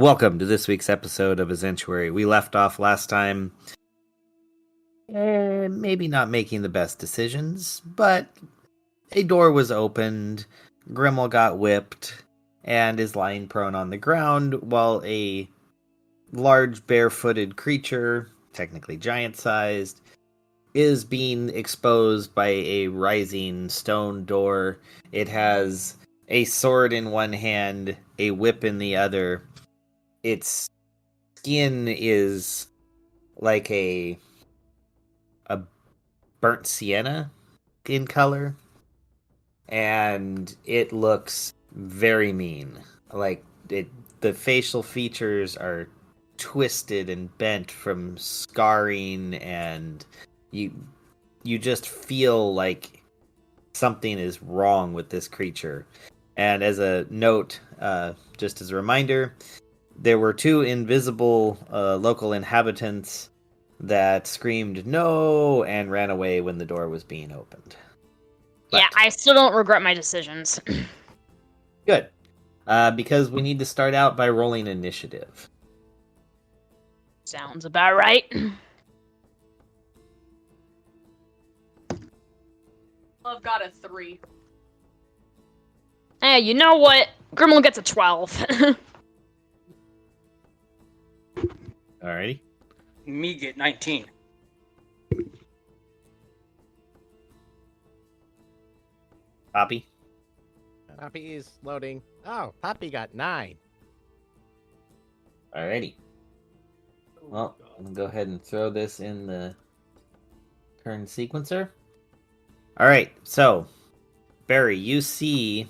Welcome to this week's episode of Ezentuary. We left off last time, maybe not making the best decisions, but a door was opened, Grimmel got whipped, and is lying prone on the ground, while a large barefooted creature, technically giant-sized, is being exposed by a rising stone door. It has a sword in one hand, a whip in the other. Its skin is like a burnt sienna in color, and it looks very mean. The facial features are twisted and bent from scarring, and you just feel like something is wrong with this creature. And as a note, just as a reminder, there were two invisible local inhabitants that screamed no and ran away when the door was being opened. Yeah, I still don't regret my decisions. Good. Because we need to start out by rolling initiative. Sounds about right. I've got a 3. Hey, you know what? Grimmel gets a 12. Alrighty. Me get 19. Poppy? Poppy is loading. Oh, Poppy got 9. Alrighty. Well, I'm going to go ahead and throw this in the turn sequencer. Alright, so, Barry, you see,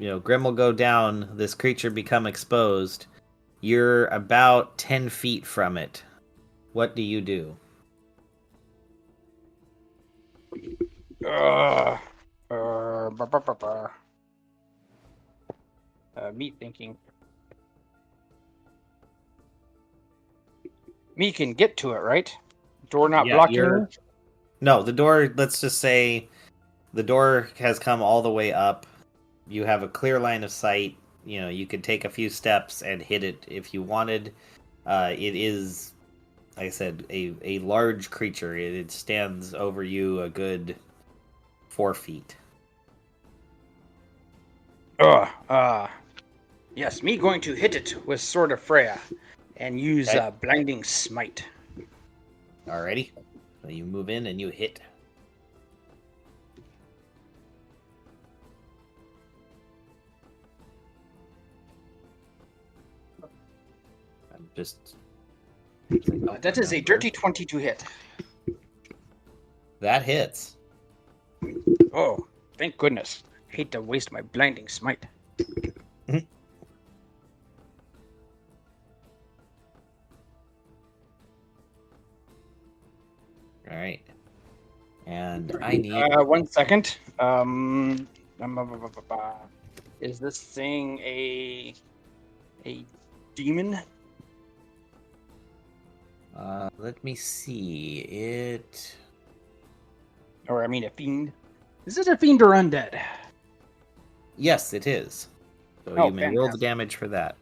Grimm will go down, this creature become exposed. You're about 10 feet from it. What do you do? Me thinking. Me can get to it, right? Door not blocking. No, the door, let's just say the door has come all the way up. You have a clear line of sight. You could take a few steps and hit it if you wanted. It is, like I said, a large creature. It stands over you a good 4 feet. Yes, me going to hit it with Sword of Freya and use Blinding Smite. Alrighty. So you move in and you hit. I'm just... that is a dirty 20 to hit. That hits. Oh, thank goodness. Hate to waste my Blinding Smite. All right. And I need 1 second. Is this thing a demon? let me see it. Or I mean a fiend. Is it a fiend or undead? Yes, it is. So you may roll the damage for that.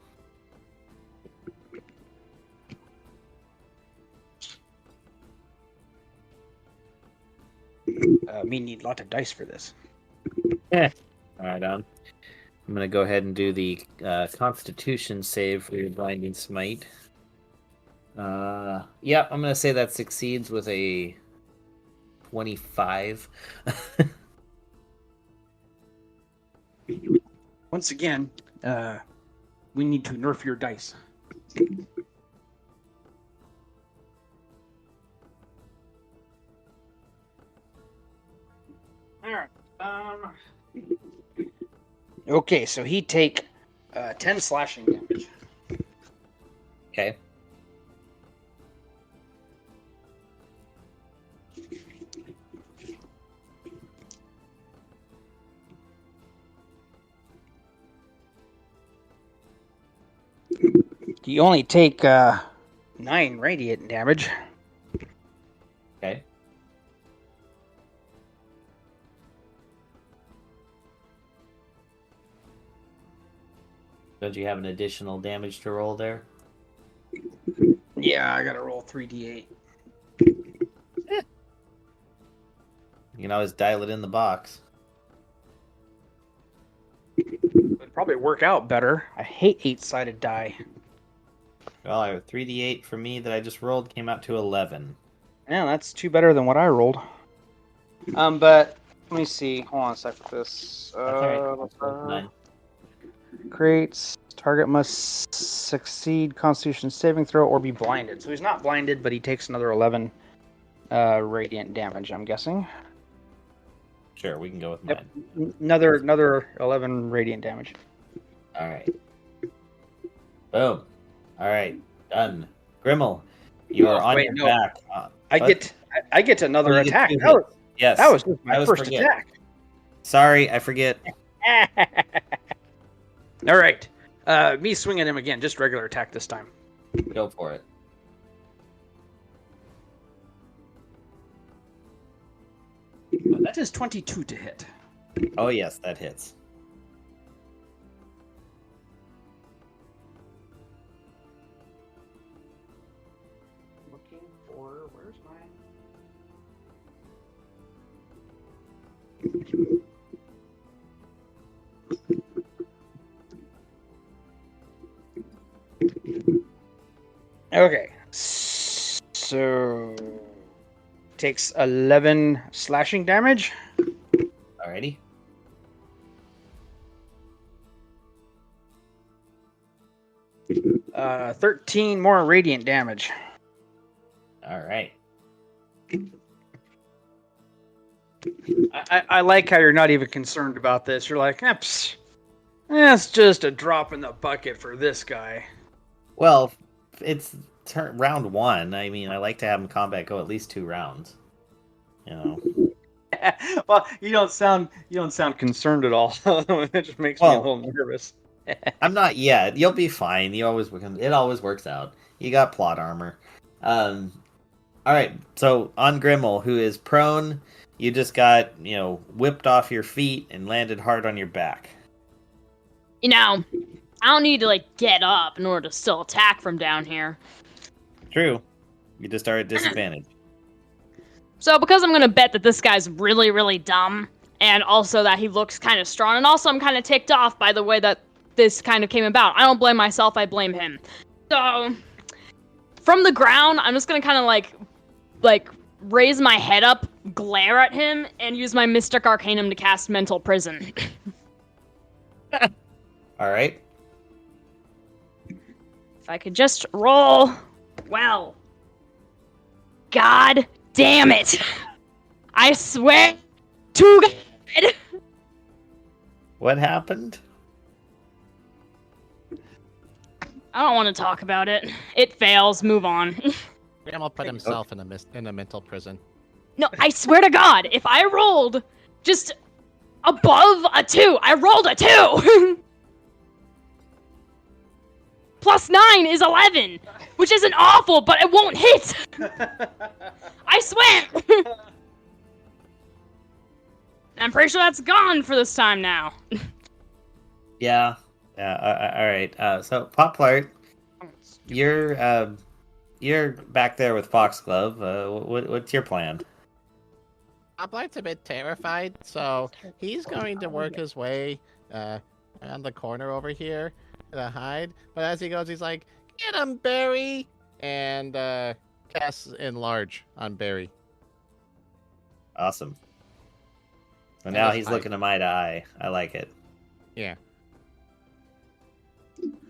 Me need a lot of dice for this. All right, I'm going to go ahead and do the Constitution save for your Blinding Smite. Yeah, I'm going to say that succeeds with a 25. Once again, we need to nerf your dice. Alright. Okay, so he take 10 slashing damage. Okay. You only take 9 radiant damage. Okay. Don't you have an additional damage to roll there? Yeah, I gotta roll 3d8. You can always dial it in the box. It'd probably work out better. I hate 8-sided die. Well, I have 3d8 for me that I just rolled came out to 11. Yeah, that's two better than what I rolled. But let me see. Hold on a sec for this. That's all right. 9. Creates target must succeed Constitution saving throw or be blinded. So he's not blinded, but he takes another 11 radiant damage. I'm guessing. Sure, we can go with Yep. 9. Another 11 radiant damage. All right. Boom. All right. Done. Grimmel, you are on your back. I get another attack. Yes. That was just my first attack. Sorry, I forget. All right. Me swinging him again. Just regular attack this time. Go for it. That is 22 to hit. Oh, yes, that hits. Looking for... Where's my... Okay. So... Takes 11 slashing damage. Alrighty. Uh, 13 more radiant damage. All right. I like how you're not even concerned about this. You're like, that's just a drop in the bucket for this guy. Well, it's round 1. I mean, I like to have in combat go at least 2 rounds. You know. Well, you don't sound concerned at all. It just makes me a little nervous. I'm not yet. You'll be fine. It always works out. You got plot armor. All right. So on Grimmel, who is prone, you just got whipped off your feet and landed hard on your back. I don't need to get up in order to still attack from down here. True. You just are at disadvantage. So because I'm gonna bet that this guy's really, really dumb, and also that he looks kind of strong, and also I'm kind of ticked off by the way that this kind of came about. I don't blame myself, I blame him. So, from the ground, I'm just gonna kind of like raise my head up, glare at him, and use my Mystic Arcanum to cast Mental Prison. Alright. If I could just roll well. God damn it! I swear to God! What happened? I don't want to talk about it. It fails. Move on. Grandma put himself in a mental prison. No, I swear to God, if I rolled just above a 2, I rolled a 2! Plus 9 is 11, which isn't awful, but it won't hit! I swear! I'm pretty sure that's gone for this time now. Yeah. All right. So Poplart, you're back there with Foxglove. What's your plan? Poplart's a bit terrified, so he's going to work his way around the corner over here to hide. But as he goes, he's like, "Get him, Barry!" and casts Enlarge on Barry. Awesome. So now he's looking eye to eye. I like it. Yeah.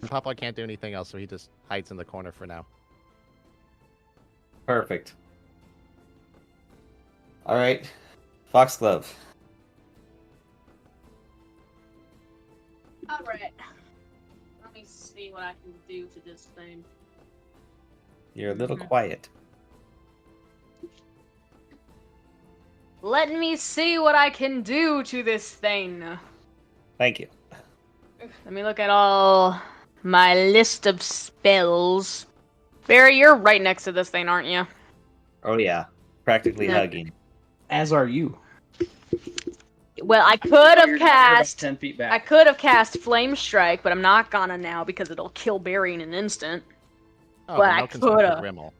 Poplar can't do anything else, so he just hides in the corner for now. Perfect. All right, Foxglove. All right. Let me see what I can do to this thing. You're a little quiet. Let me see what I can do to this thing. Thank you. Let me look at all my list of spells. Barry, you're right next to this thing, aren't you? Oh yeah, practically Yeah. hugging. As are you. Well, I could You're have about cast. 10 feet I back. could have cast Flame Strike, but I'm not gonna now because it'll kill Barry in an instant. Oh, But but I no concern for coulda. Grimmel.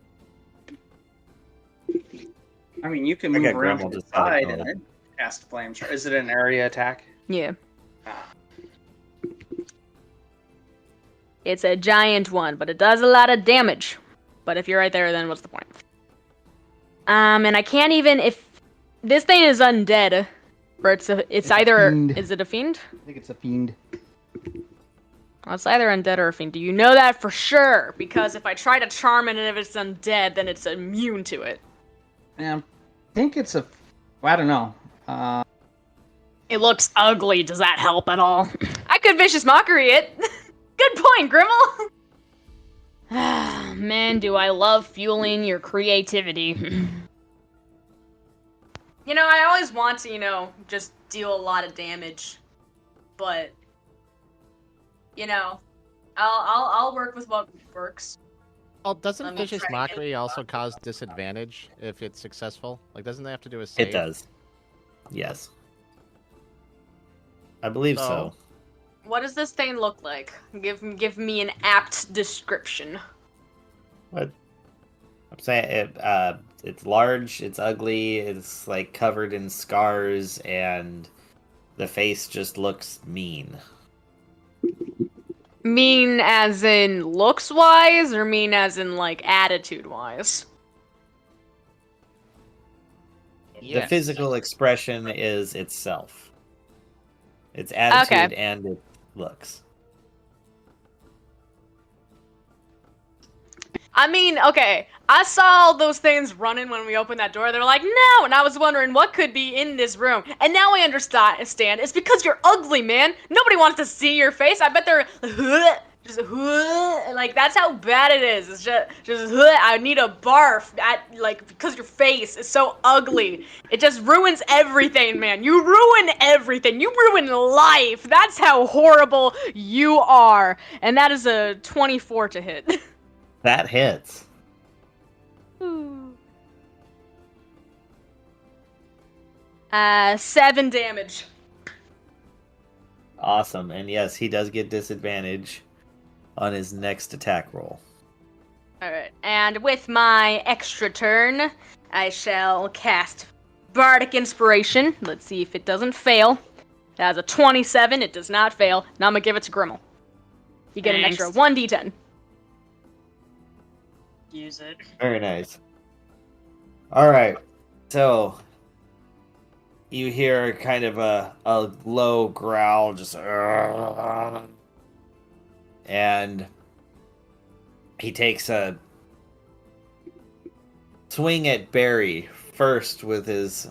I mean, you can I move got around Grimmel to the just out of side gold. and then cast flame. Is it an area attack? Yeah. Ah. It's a giant one, but it does a lot of damage. But if you're right there, then what's the point? And I can't even if this thing is undead, or it's a either fiend. is it a fiend? I think it's a fiend. Well, it's either undead or a fiend. Do you know that for sure? Because if I try to charm it and if it's undead, then it's immune to it. Yeah, I think it's a. Well, I don't know. It looks ugly. Does that help at all? I could vicious mockery it. Good point, Grimmel. Man, do I love fueling your creativity. You know, I always want to, just deal a lot of damage, but I'll work with what works. Well, doesn't Let me Vicious try Mockery also cause disadvantage if it's successful? Like, doesn't they have to do a save? It does. Yes. I believe so. What does this thing look like? Give me an apt description. What? I'm saying it's large, it's ugly, it's like covered in scars, and the face just looks mean. Mean as in looks wise, or mean as in like attitude wise? The physical expression is itself. Its attitude Okay. and its looks. I mean, okay, I saw all those things running when we opened that door. They were like, no! And I was wondering what could be in this room. And now I understand. It's because you're ugly, man. Nobody wants to see your face. I bet they're just like, that's how bad it is. It's just I need a barf because your face is so ugly. It just ruins everything, man. You ruin everything. You ruin life. That's how horrible you are. And that is a 24 to hit. That hits. 7 damage. Awesome. And yes, he does get disadvantage on his next attack roll. Alright, and with my extra turn, I shall cast Bardic Inspiration. Let's see if it doesn't fail. It has a 27, it does not fail. Now I'm gonna give it to Grimmel. You get an extra Thanks. 1d10. Use it. Very nice. Alright. So you hear kind of a low growl, just and he takes a swing at Barry first with his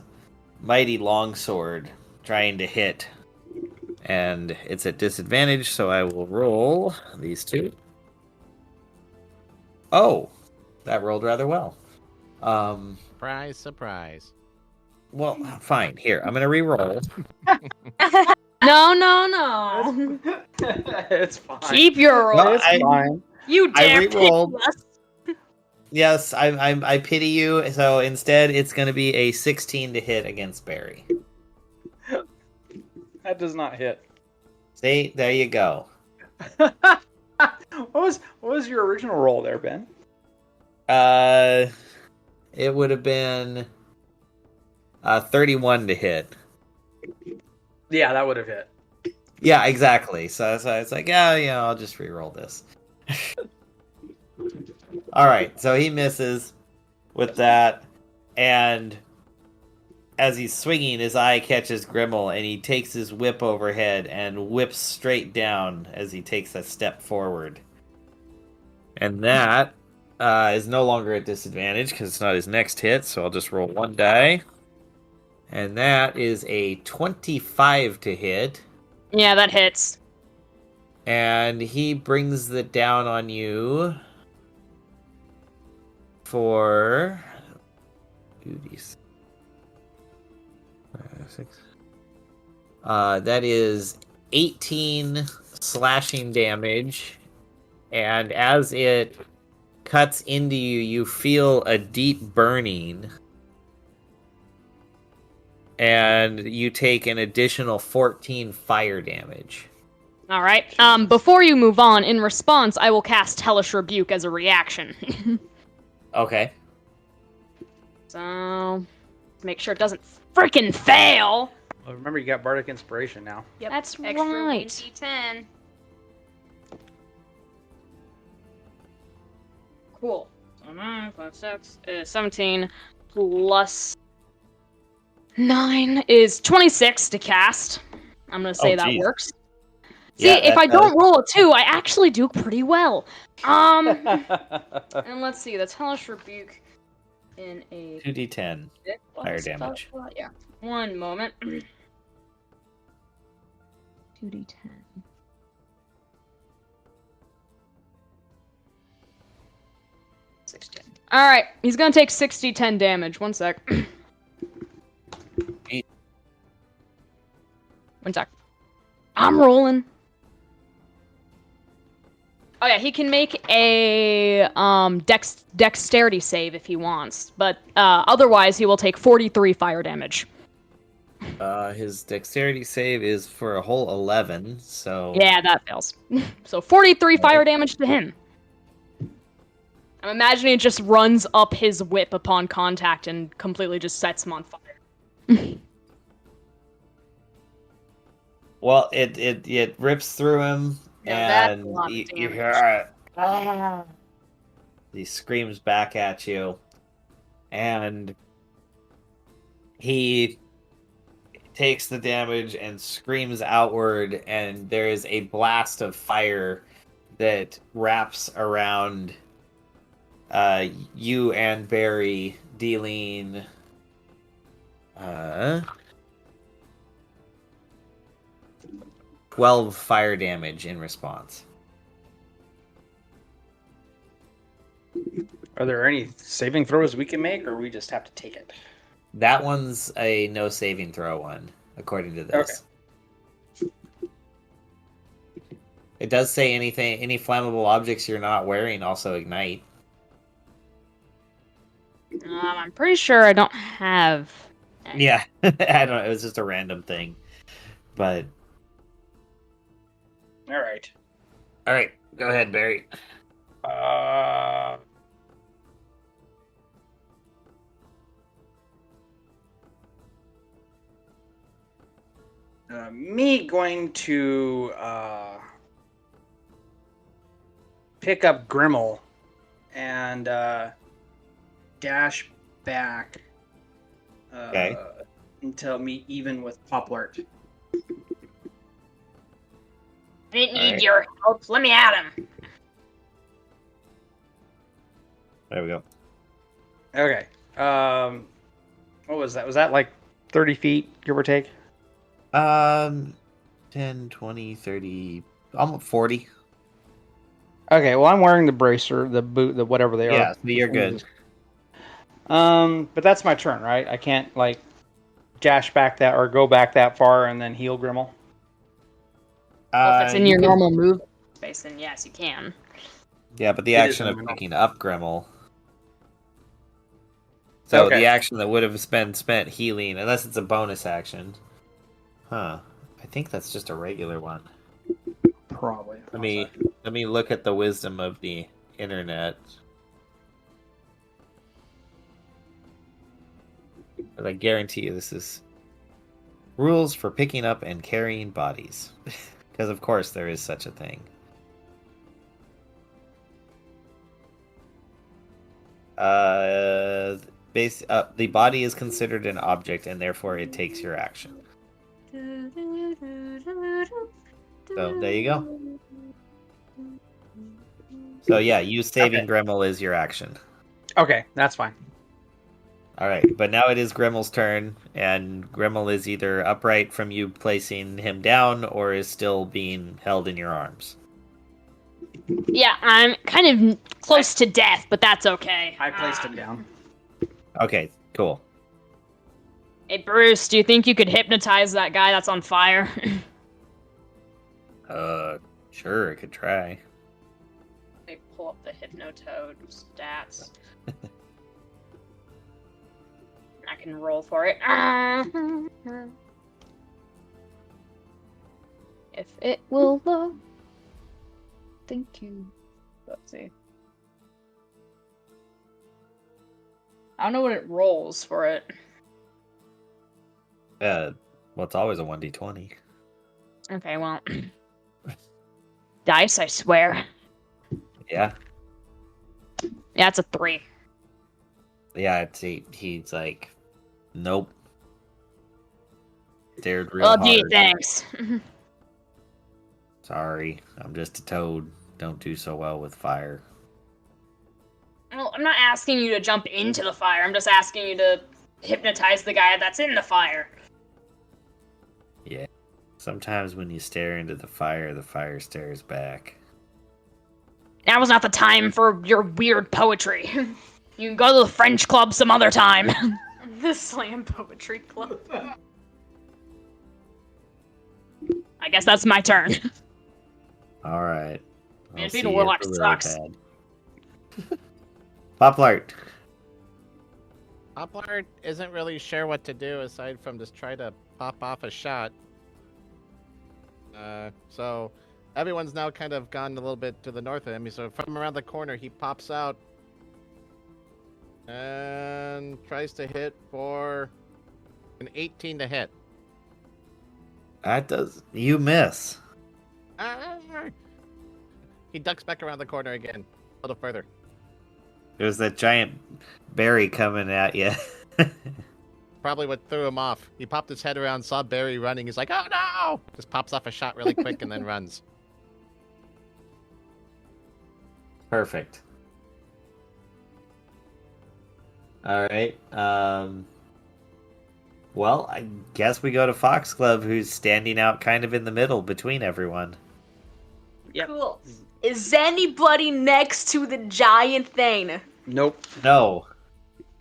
mighty longsword, trying to hit. And it's at disadvantage, so I will roll these two. Oh, that rolled rather well. Surprise, surprise. Well, fine. Here, I'm gonna re-roll. No. It's fine. Keep your roll. Well, It's fine. You I dare re-rolled. pick us. Yes, I pity you. So instead, it's going to be a 16 to hit against Barry. That does not hit. See, there you go. What was your original roll there, Ben? It would have been 31 to hit. Yeah, that would have hit. Yeah, exactly. So it's like, yeah, I'll just re-roll this. All right, so he misses with that, and as he's swinging, his eye catches Grimmel, and he takes his whip overhead and whips straight down as he takes a step forward. And that is no longer at disadvantage because it's not his next hit, so I'll just roll one die. And that is a 25 to hit. Yeah, that hits. And he brings it down on you for 2d6. That is 18 slashing damage, and as it cuts into you, you feel a deep burning, and you take an additional 14 fire damage. All right. Before you move on, in response, I will cast Hellish Rebuke as a reaction. Okay. So, make sure it doesn't freaking fail. Well, remember, you got Bardic Inspiration now. Yep. That's Extra right. 1d10. Cool. So 9 plus 6 is 17 plus 9 is 26 to cast. I'm gonna say that geez. works. See, Yeah, if that I does. don't roll a 2, I actually do pretty well. And let's see, that's Hellish Rebuke in a 2d10 fire damage. Yeah. One moment. 2d10. All right, he's gonna take 60-10 damage. One sec. One sec. I'm rolling. Oh yeah, he can make a dexterity save if he wants, but otherwise he will take 43 fire damage. His dexterity save is for a whole 11, so... Yeah, that fails. So 43 fire damage to him. I'm imagining it just runs up his whip upon contact and completely just sets him on fire. Well, it rips through him, Now that's a and lot of you damage. hear it. He screams back at you, and he takes the damage and screams outward, and there is a blast of fire that wraps around you and Barry, dealing 12 fire damage in response. Are there any saving throws we can make, or we just have to take it? That one's a no saving throw one, according to this. Okay. It does say any flammable objects you're not wearing also ignite. I'm pretty sure I don't have any. Yeah, I don't know. It was just a random thing. But, All right. Go ahead, Barry. Me going to pick up Grimmel and dash back Okay. until me even with Poplart. I didn't need Alright. your help. Let me at him. There we go. Okay. What was that? Was that like 30 feet, give or take? 10, 20, 30, almost 40. Okay, well, I'm wearing the bracer, the boot, the whatever they are. Yeah, so you're good. But that's my turn, right? I can't, like, dash back that or go back that far and then heal Grimmel. Well, if it's in you your can- normal move space, then yes, you can. Yeah, but the It is action of in my picking up Grimmel. So Okay. the action that would have been spent healing, unless it's a bonus action. Huh. I think that's just a regular one. Probably. Let me look at the wisdom of the internet. But I guarantee you this is rules for picking up and carrying bodies. Because of course there is such a thing. The body is considered an object and therefore it takes your action. So there you go. So yeah, you saving Grimmel is your action. Okay, that's fine. Alright, but now it is Grimmel's turn, and Grimmel is either upright from you placing him down, or is still being held in your arms. Yeah, I'm kind of close to death, but that's okay. I placed him down. Okay, cool. Hey, Bruce, do you think you could hypnotize that guy that's on fire? Sure, I could try. Let me pull up the Hypnotoad stats. I can roll for it. If it will load. Thank you. Let's see. I don't know what it rolls for it. Well, it's always a 1d20. Okay, well. Dice, I swear. Yeah. Yeah, it's a 3. Yeah, he's like, nope. Stared real Oh, hard. gee, thanks. Sorry, I'm just a toad. Don't do so well with fire. Well, I'm not asking you to jump into the fire. I'm just asking you to hypnotize the guy that's in the fire. Yeah. Sometimes when you stare into the fire stares back. Now is not the time for your weird poetry. You can go to the French club some other time. The slam poetry club. I guess that's my turn. All right. Man, I'll being see a you warlock at the sucks. lily pad. Poplart. Poplart isn't really sure what to do aside from just try to pop off a shot. So everyone's now kind of gone a little bit to the north of him. So from around the corner, he pops out and tries to hit for an 18 to hit. That does. You miss. Ah! He ducks back around the corner again, a little further. There's that giant berry coming at you. Probably what threw him off. He popped his head around, saw Barry running. He's like, "Oh no!" Just pops off a shot really quick and then runs. Perfect. All right. Well, I guess we go to Foxglove, who's standing out kind of in the middle between everyone. Yep. Cool. Is anybody next to the giant thing? Nope. No.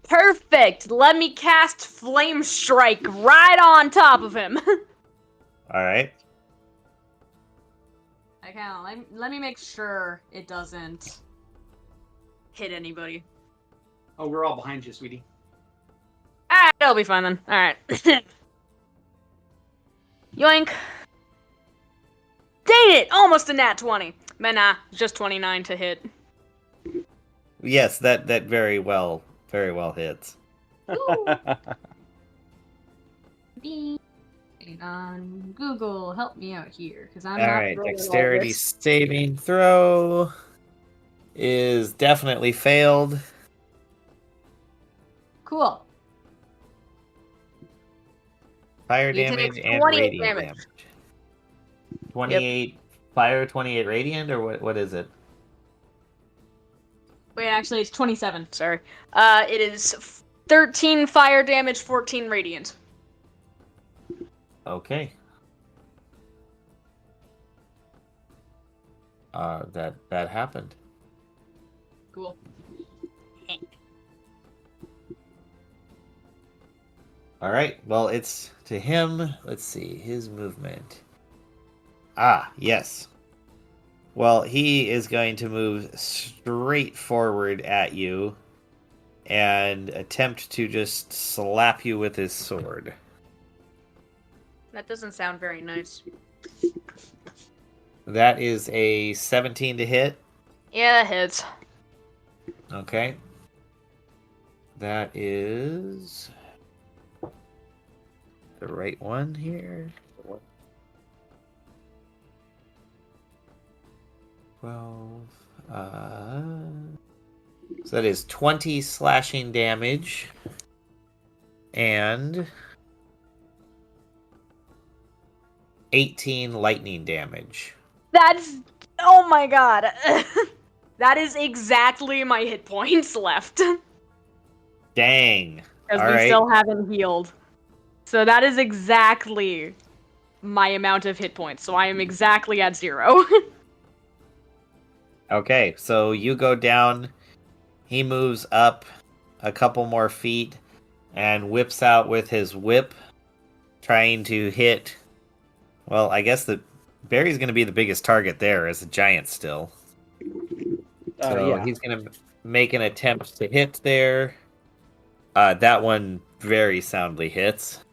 Perfect. Let me cast Flame Strike right on top of him. All right. Okay, let me make sure it doesn't hit anybody. Oh, we're all behind you, sweetie. Alright, that'll be fine then. Alright. Yoink. Dang it! Almost a nat 20. But nah, just 29 to hit. Yes, that very well hits. On Google, help me out here, because I'm All not right, good at all dexterity this. saving throw is definitely failed. Cool. Fire You damage take and 28 radiant damage. damage. 28 fire, 28 radiant, or what is it? Wait, actually, it's 27. Sorry. It is 13 fire damage, 14 radiant. Okay. That happened. Cool. All right. Well, it's to him. Let's see his movement. Ah, yes. Well, he is going to move straight forward at you and attempt to just slap you with his sword. That doesn't sound very nice. That is a 17 to hit. Yeah, that hits. Okay. That is the right one here. 12. So that is 20 slashing damage. And 18 lightning damage. That's... Oh my god. That is exactly my hit points left. Dang. Because All we right. still haven't healed. So that is exactly my amount of hit points. So I am exactly at 0. Okay, so you go down. He moves up a couple more feet and whips out with his whip, trying to hit. Well, I guess the Barry's going to be the biggest target there as a giant still. So Yeah. he's going to make an attempt to hit there. That one very soundly hits.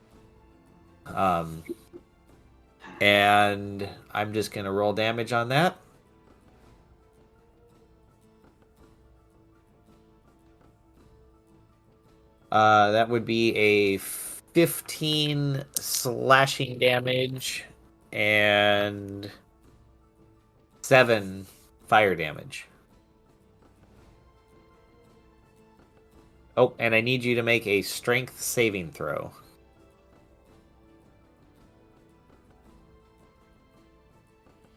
And I'm just going to roll damage on that. That would be a 15 slashing damage and 7 fire damage. Oh, and I need you to make a strength saving throw.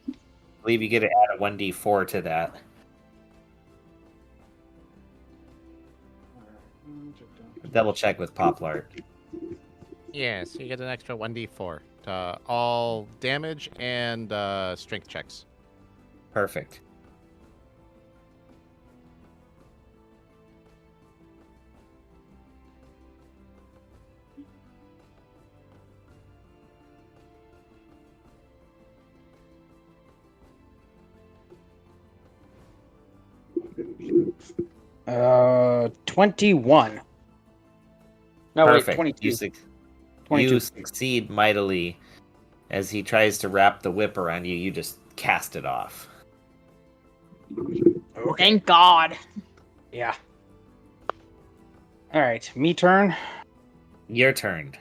I believe you get to add a 1d4 to that. Double check with Poplart. Yes, you get an extra 1d4 to all damage and strength checks. Perfect. Uh, 21. No, Perfect. wait, 22. You 22. succeed mightily. As he tries to wrap the whip around you, you just cast it off. Okay. Thank God. Yeah. All right, me turn. Your turn.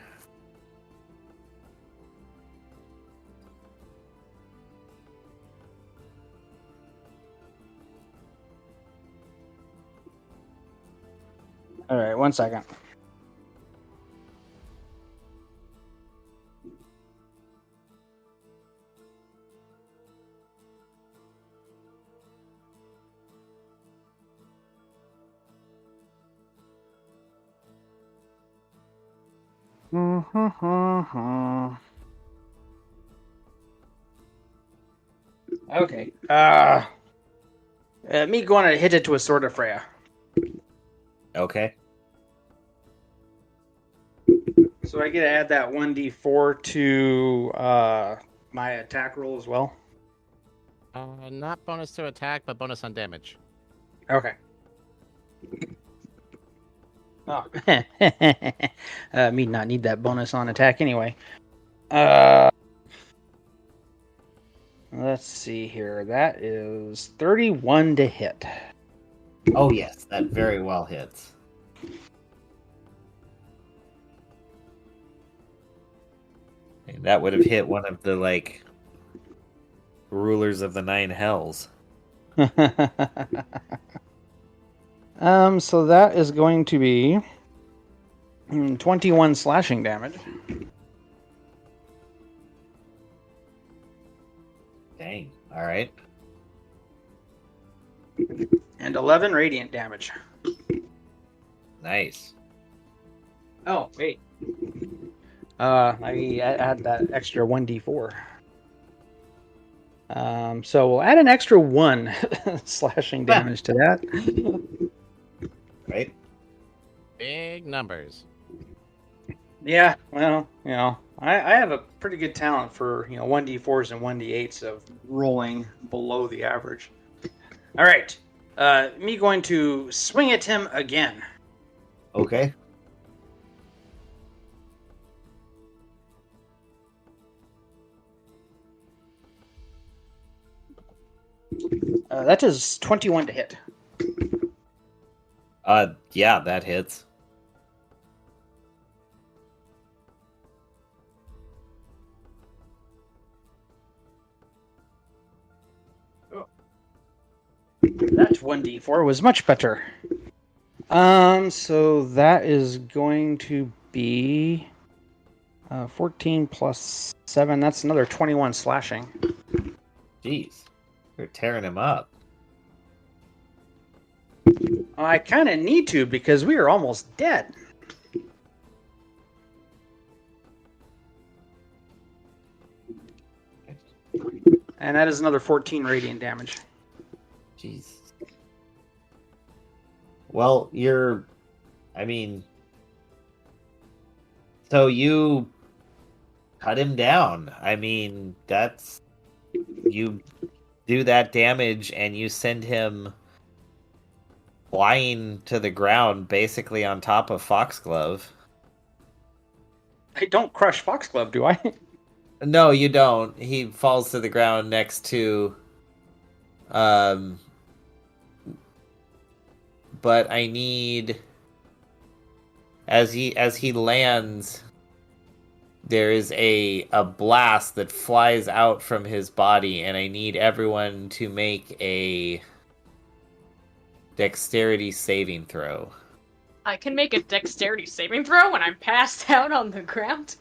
All right, 1 second. Okay. Me going to hit it to a sword of Freya. Okay. So I get to add that 1d4 to my attack roll as well. Not bonus to attack, but bonus on damage. Okay. Oh. Me not need that bonus on attack anyway. Let's see here. That is 31 to hit. Oh, yes, that very well hits. And that would have hit one of the, rulers of the 9 hells. So that is going to be 21 slashing damage. Dang. All right. And 11 radiant damage. Nice. Oh, wait. I add that extra 1d4. So we'll add an extra 1 slashing damage to that. Right? Big numbers. Yeah, well, I have a pretty good talent for, 1d4s and 1d8s of rolling below the average. All right. Me going to swing at him again. Okay. That is 21 to hit. Yeah, that hits. That 1d4 was much better. So that is going to be 14 plus 7. That's another 21 slashing. Jeez. You're tearing him up. I kind of need to because we are almost dead. And that is another 14 radiant damage. Jeez. Well, so you cut him down. You do that damage and you send him flying to the ground basically on top of Foxglove. I don't crush Foxglove, do I? No, you don't. He falls to the ground next to. Um, but I need as he lands. There is a blast that flies out from his body, and I need everyone to make a dexterity saving throw. I can make a dexterity saving throw when I'm passed out on the ground.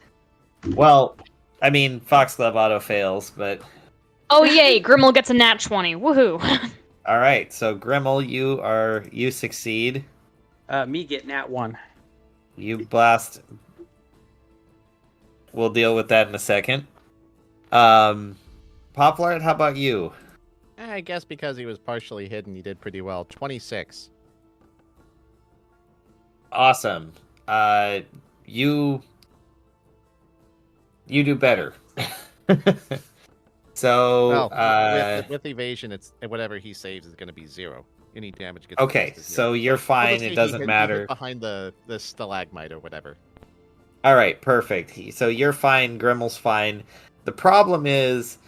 Well, I mean, Foxglove auto fails, but Oh yay! Grimmel gets a nat 20. Woohoo! all right. So Grimmel, you succeed. Me get nat 1. You blast. We'll deal with that in a second. Poplart, how about you? I guess because he was partially hidden, he did pretty well. 26. Awesome. You do better. So, Well, with evasion, it's whatever he saves is going to be 0. Any damage gets okay, reduced to 0. so you're We'll fine. just say It doesn't he hid matter. behind the stalagmite or whatever. All right, perfect. So you're fine. Grimmel's fine. The problem is,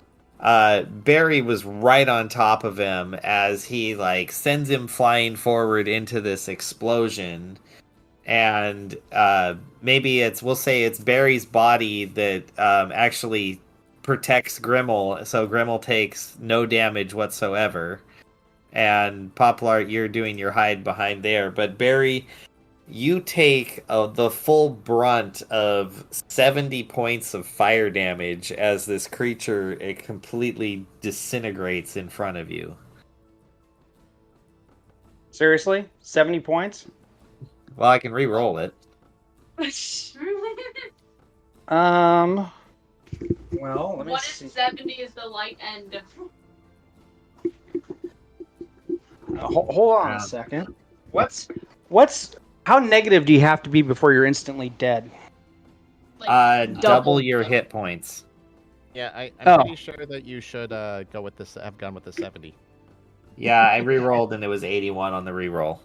Barry was right on top of him as he sends him flying forward into this explosion, and we'll say it's Barry's body that actually protects Grimmel, so Grimmel takes no damage whatsoever. And Poplart, you're doing your hide behind there, but Barry, you take the full brunt of 70 points of fire damage as this creature completely disintegrates in front of you. Seriously? 70 points? Well, I can re-roll it. Well, let me What see. if 70 is the light end? Hold on a second. How negative do you have to be before you're instantly dead? Double your hit points. Yeah, I'm pretty sure that you should have gone with the 70. Yeah, I re-rolled and it was 81 on the re-roll.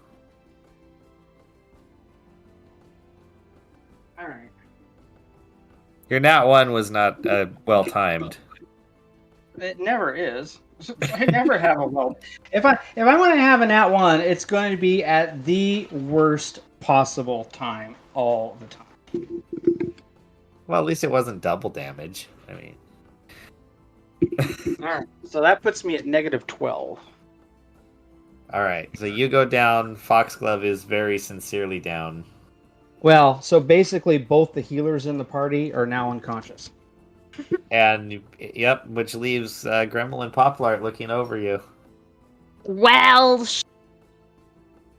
All right. Your nat 1 was not well timed. It never is. I never have a well. If I want to have a nat 1, it's going to be at the worst possible time all the time. Well, at least it wasn't double damage. I mean, All right. So that puts me at negative 12. all right. So you go down. Foxglove is very sincerely down. Well, so basically both the healers in the party are now unconscious. And yep, which leaves Gremlin and Poplart looking over you. Well,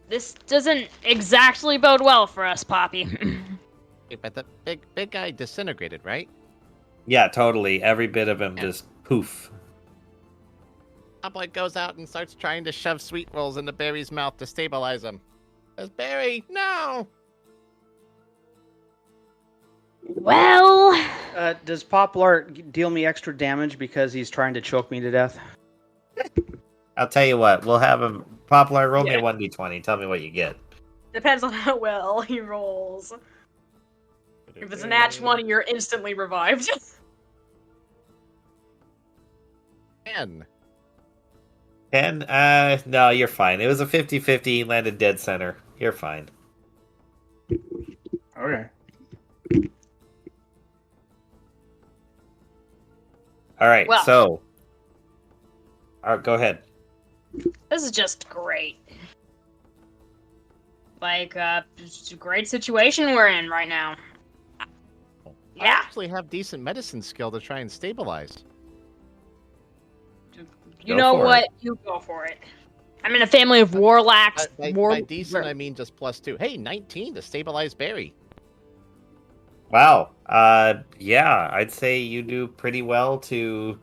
this doesn't exactly bode well for us, Poppy. Hey, but the big guy disintegrated, right? Yeah, totally. Every bit of him just poof. Uplight goes out and starts trying to shove sweet rolls into Barry's mouth to stabilize him. Says, Barry, no! Well, Does Poplart deal me extra damage because he's trying to choke me to death? I'll tell you what. We'll have him. Poplart, roll me a 1d20. Tell me what you get. Depends on how well he rolls. If it's a nat 20, you're instantly revived. 10. 10? No, you're fine. It was a 50-50. He landed dead center. You're fine. Okay. All right, Well. so... All right, go ahead. this is just great. It's a great situation we're in right now. I Yeah. actually have decent medicine skill to try and stabilize. You Go know for what? it. You go for it. I'm in a family of warlocks. By decent, I mean just +2. Hey, 19 to stabilize Barry. Wow. Yeah, I'd say you do pretty well to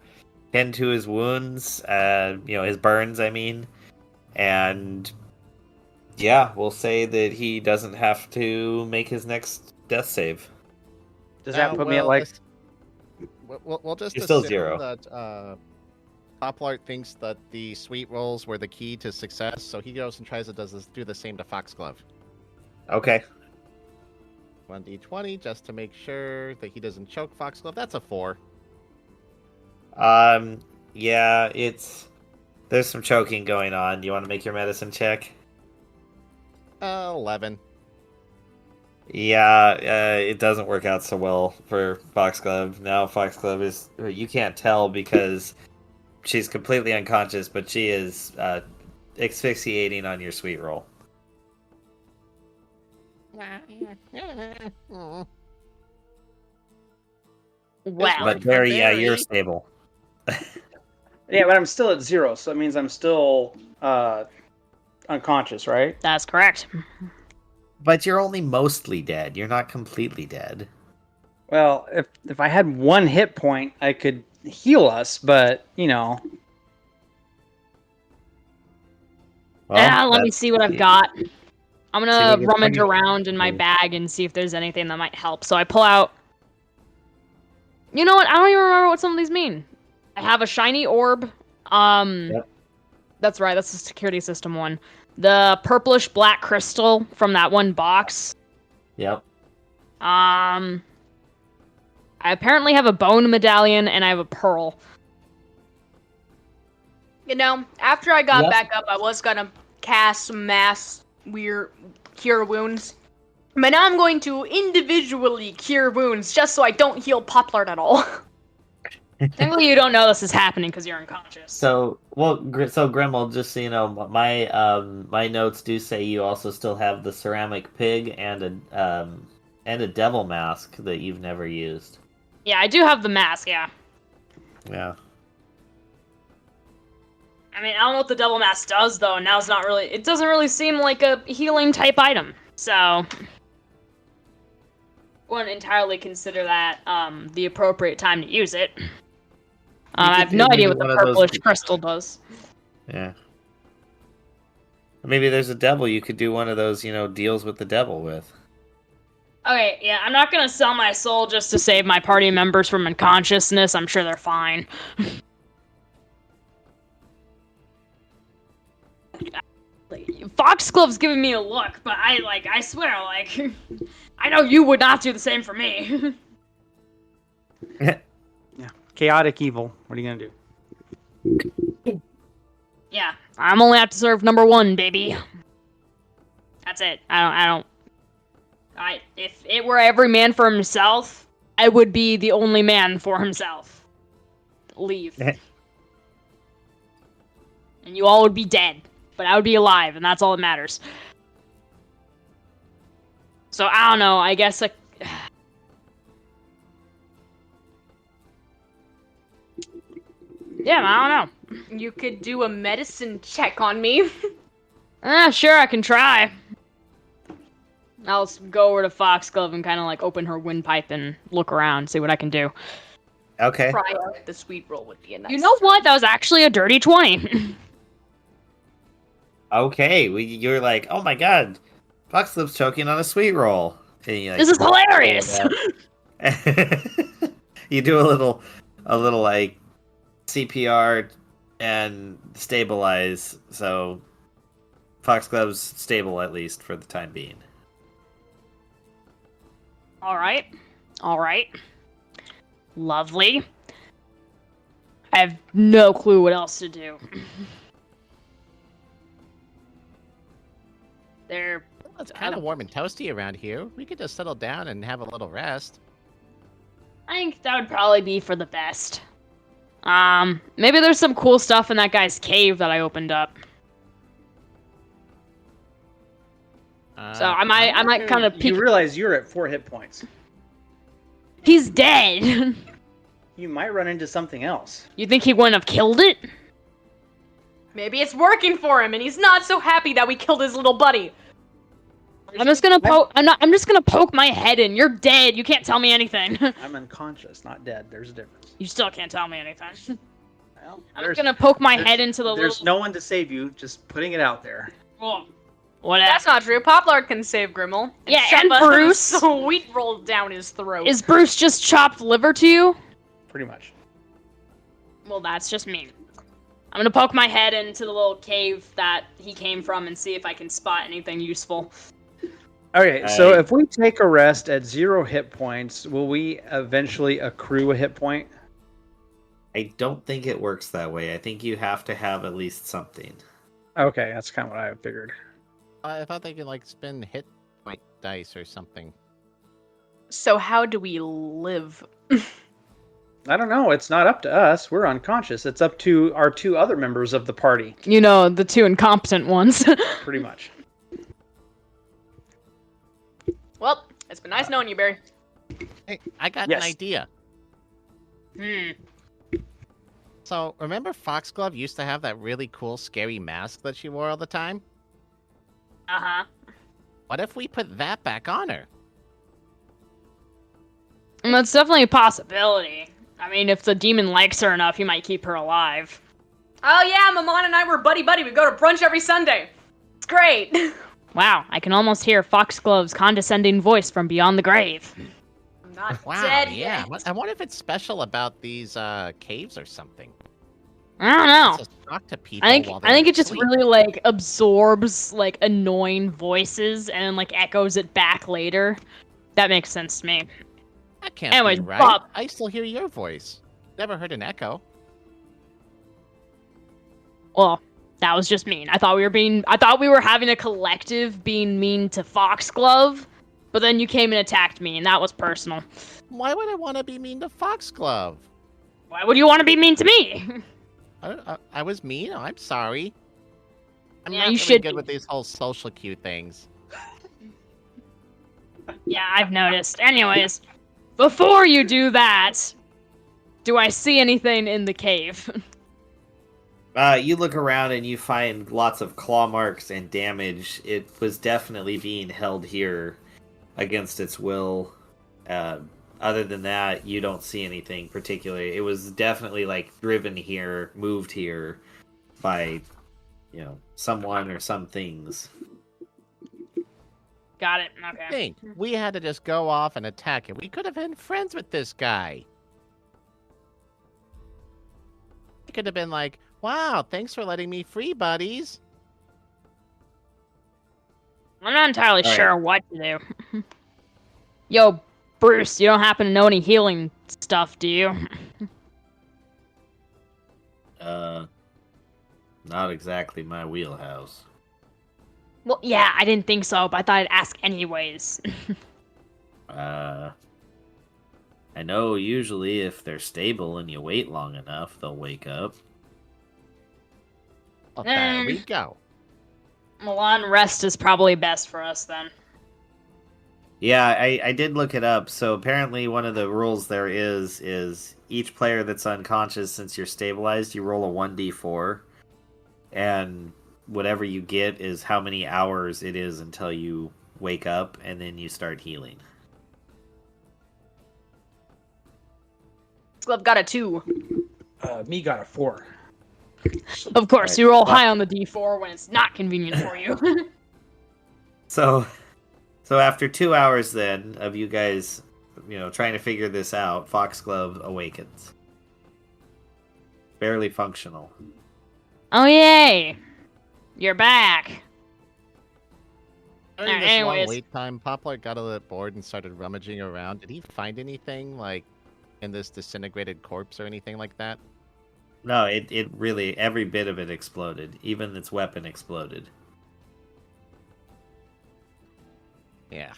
tend to his wounds, his burns, I mean. And yeah, we'll say that he doesn't have to make his next death save. Does that put me at like... We'll just You're still assume 0. that Poplart thinks that the sweet rolls were the key to success, so he goes and tries to do the same to Foxglove. Okay. 1d20 just to make sure that he doesn't choke Foxglove. That's a 4. Yeah, there's some choking going on. Do you want to make your medicine check? 11. Yeah, it doesn't work out so well for Foxglove. Now Foxglove you can't tell because she's completely unconscious, but she is asphyxiating on your sweet roll. Well, But Barry, yeah, you're stable. Yeah, but I'm still at 0, so that means I'm still unconscious, right? that's correct. But you're only mostly dead. You're not completely dead. Well, if I had 1 hit point, I could heal us, but, Well, Let me see what I've got. I'm See gonna what your rummage funny- around in my bag and see if there's anything that might help. So I pull out. You know what? I don't even remember what some of these mean. I have a shiny orb. Yep. That's right. That's the security system one. The purplish black crystal from that one box. Yep. I apparently have a bone medallion and I have a pearl. You know, after I got Yep. back up, I was gonna cast mass cure wounds. But now I'm going to individually cure wounds just so I don't heal Poplard at all. Technically, you don't know this is happening because you're unconscious. So Grimmel, just so you know, my notes do say you also still have the ceramic pig and a devil mask that you've never used. Yeah, I do have the mask, yeah. Yeah. I mean, I don't know what the devil mask does, though, and now it's not really... It doesn't really seem like a healing-type item, so... Wouldn't entirely consider that, the appropriate time to use it. I have no idea what the one of those- purplish crystal does. Yeah. Maybe there's a devil you could do one of those, deals with the devil with. Okay, yeah, I'm not gonna sell my soul just to save my party members from unconsciousness. I'm sure they're fine. Foxglove's giving me a look, but I swear, I know you would not do the same for me. yeah. Chaotic evil. What are you gonna do? Yeah, I'm only have to serve number 1, baby. That's it. If it were every man for himself, I would be the only man for himself. Leave. And you all would be dead. But I would be alive, and that's all that matters. So, I don't know, I guess, yeah, I don't know. You could do a medicine check on me. Sure, I can try. I'll go over to Foxglove and kind of, open her windpipe and look around, see what I can do. Okay. Try out the sweet roll would be a nice. You know what? That was actually a dirty 20. Okay. You're like, oh my god, Foxglove's choking on a sweet roll. And you, This is hilarious! You do a little CPR and stabilize, so Foxglove's stable at least for the time being. Alright. Lovely. I have no clue what else to do. They're... Well, it's kind of warm and toasty around here. We could just settle down and have a little rest. I think that would probably be for the best. Maybe there's some cool stuff in that guy's cave that I opened up. So I might kind of peek. You realize you're at 4 hit points. He's dead. You might run into something else. You think he wouldn't have killed it? Maybe it's working for him, and he's not so happy that we killed his little buddy. I'm just gonna poke. I'm just gonna poke my head in. You're dead. You can't tell me anything. I'm unconscious, not dead. There's a difference. You still can't tell me anything. Well, I'm just gonna poke my head into the There's little. no one to save you. Just putting it out there. Oh, whatever. That's not true. Poplard can save Grimmel. Yeah, shove and a Bruce. Sweet roll down his throat. Is Bruce just chopped liver to you? Pretty much. Well, that's just mean. I'm gonna poke my head into the little cave that he came from and see if I can spot anything useful. Okay, so if we take a rest at 0 hit points, will we eventually accrue a hit point? I don't think it works that way. I think you have to have at least something. Okay, that's kind of what I figured. I thought they could like spin hit point dice or something. So how do we live? I don't know. It's not up to us. We're unconscious. It's up to our 2 other members of the party. You know, the 2 incompetent ones. Pretty much. Well, it's been nice knowing you, Barry. Hey, I got Yes. an idea. So, remember Foxglove used to have that really cool, scary mask that she wore all the time? Uh-huh. What if we put that back on her? And that's definitely a possibility. I mean, if the demon likes her enough, he might keep her alive. Oh yeah, Maman and I were buddy-buddy. We go to brunch every Sunday. It's great. Wow, I can almost hear Foxglove's condescending voice from beyond the grave. I'm not Wow, dead yeah. yet. I wonder if it's special about these caves or something. I don't know. It's a shock to people I think while I think they're it just asleep. really like absorbs like annoying voices and then like echoes it back later. That makes sense to me. That can't Anyways, be right. Bob. I still hear your voice. Never heard an echo. Well, that was just mean. I thought we were having a collective being mean to Foxglove, but then you came and attacked me, and that was personal. Why would I want to be mean to Foxglove? Why would you want to be mean to me? I was mean. Oh, I'm sorry. I'm Yeah, not you really should good be. with these whole social cue things. Yeah, I've noticed. Anyways, before you do that, do I see anything in the cave? You look around and you find lots of claw marks and damage. It was definitely being held here against its will. Other than that, you don't see anything particularly. It was definitely like driven here, moved here by, someone or some things. Got it. Okay. Think, we had to just go off and attack it. We could have been friends with this guy. We could have been like, wow, thanks for letting me free, buddies. I'm not entirely All right. sure what to do. Yo, Bruce, you don't happen to know any healing stuff, do you? Not exactly my wheelhouse. Well, yeah, I didn't think so, but I thought I'd ask anyways. I know usually if they're stable and you wait long enough, they'll wake up. Well, there we go. Milan rest is probably best for us then. Yeah, I did look it up. So apparently one of the rules there is each player that's unconscious, since you're stabilized, you roll a 1d4. And whatever you get is how many hours it is until you wake up, and then you start healing. Glove got a 2. Me got a 4. Of course, Right. you roll high on the d4 when it's not convenient for you. So after 2 hours then of you guys, trying to figure this out, Foxglove awakens. Barely functional. Oh, yay! You're back. During Alright, this long anyways. wait time, Poplar got a little bored and started rummaging around. Did he find anything, like, in this disintegrated corpse or anything like that? No, it really, every bit of it exploded. Even its weapon exploded. Yeah.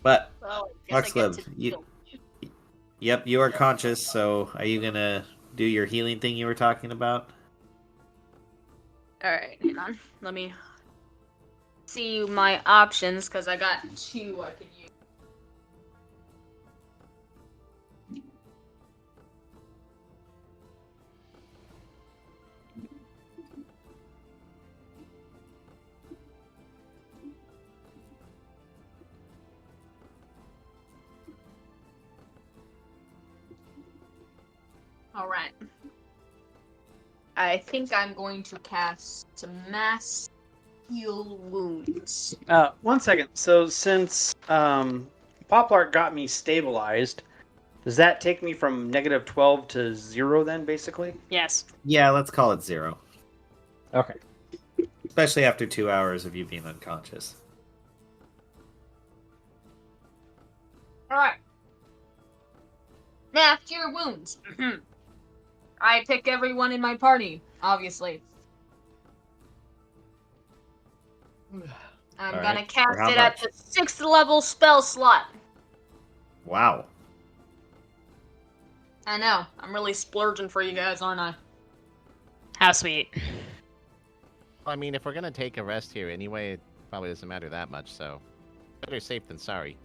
But Well, Foxglove, yep, you are conscious. So are you gonna do your healing thing you were talking about? Alright, hang on. Let me see my options, because I got 2 I could use. Alright. I think I'm going to cast Mass Heal Wounds. 1 second. So since Poplark got me stabilized, Does that take me from -12 to 0 then, basically? Yes. Yeah, let's call it 0. Okay. Especially after 2 hours of you being unconscious. All right. Now, cure wounds. I pick everyone in my party, obviously. I'm All gonna right. cast For how it at much? the 6th level spell slot. Wow. I know. I'm really splurging for you guys, aren't I? How sweet. I mean, if we're gonna take a rest here anyway, it probably doesn't matter that much. So, better safe than sorry.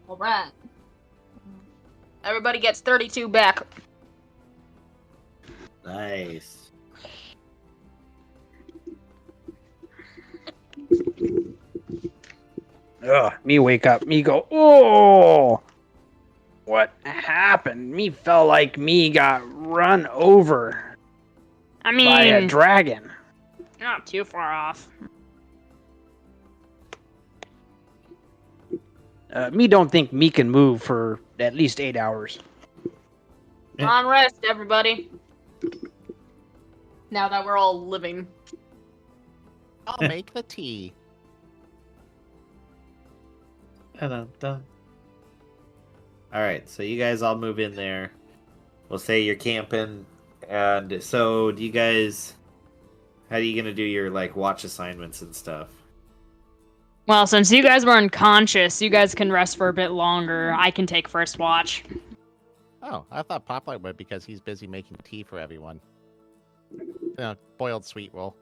All right. Everybody gets 32 back. Nice. Ugh, me wake up, me go, oh! What happened? Me felt like me got run over I by a mean, dragon. not too far off. Me don't think me can move for at least 8 hours. On rest, everybody. Now that we're all living. I'll make the tea. Dun-dun-dun. All right, so you guys all move in there. We'll say you're camping, and so do you guys? How are you gonna do your like watch assignments and stuff? Well, since you guys were unconscious, you guys can rest for a bit longer. I can take first watch. Oh, I thought Poplar would because he's busy making tea for everyone. Boiled sweet roll.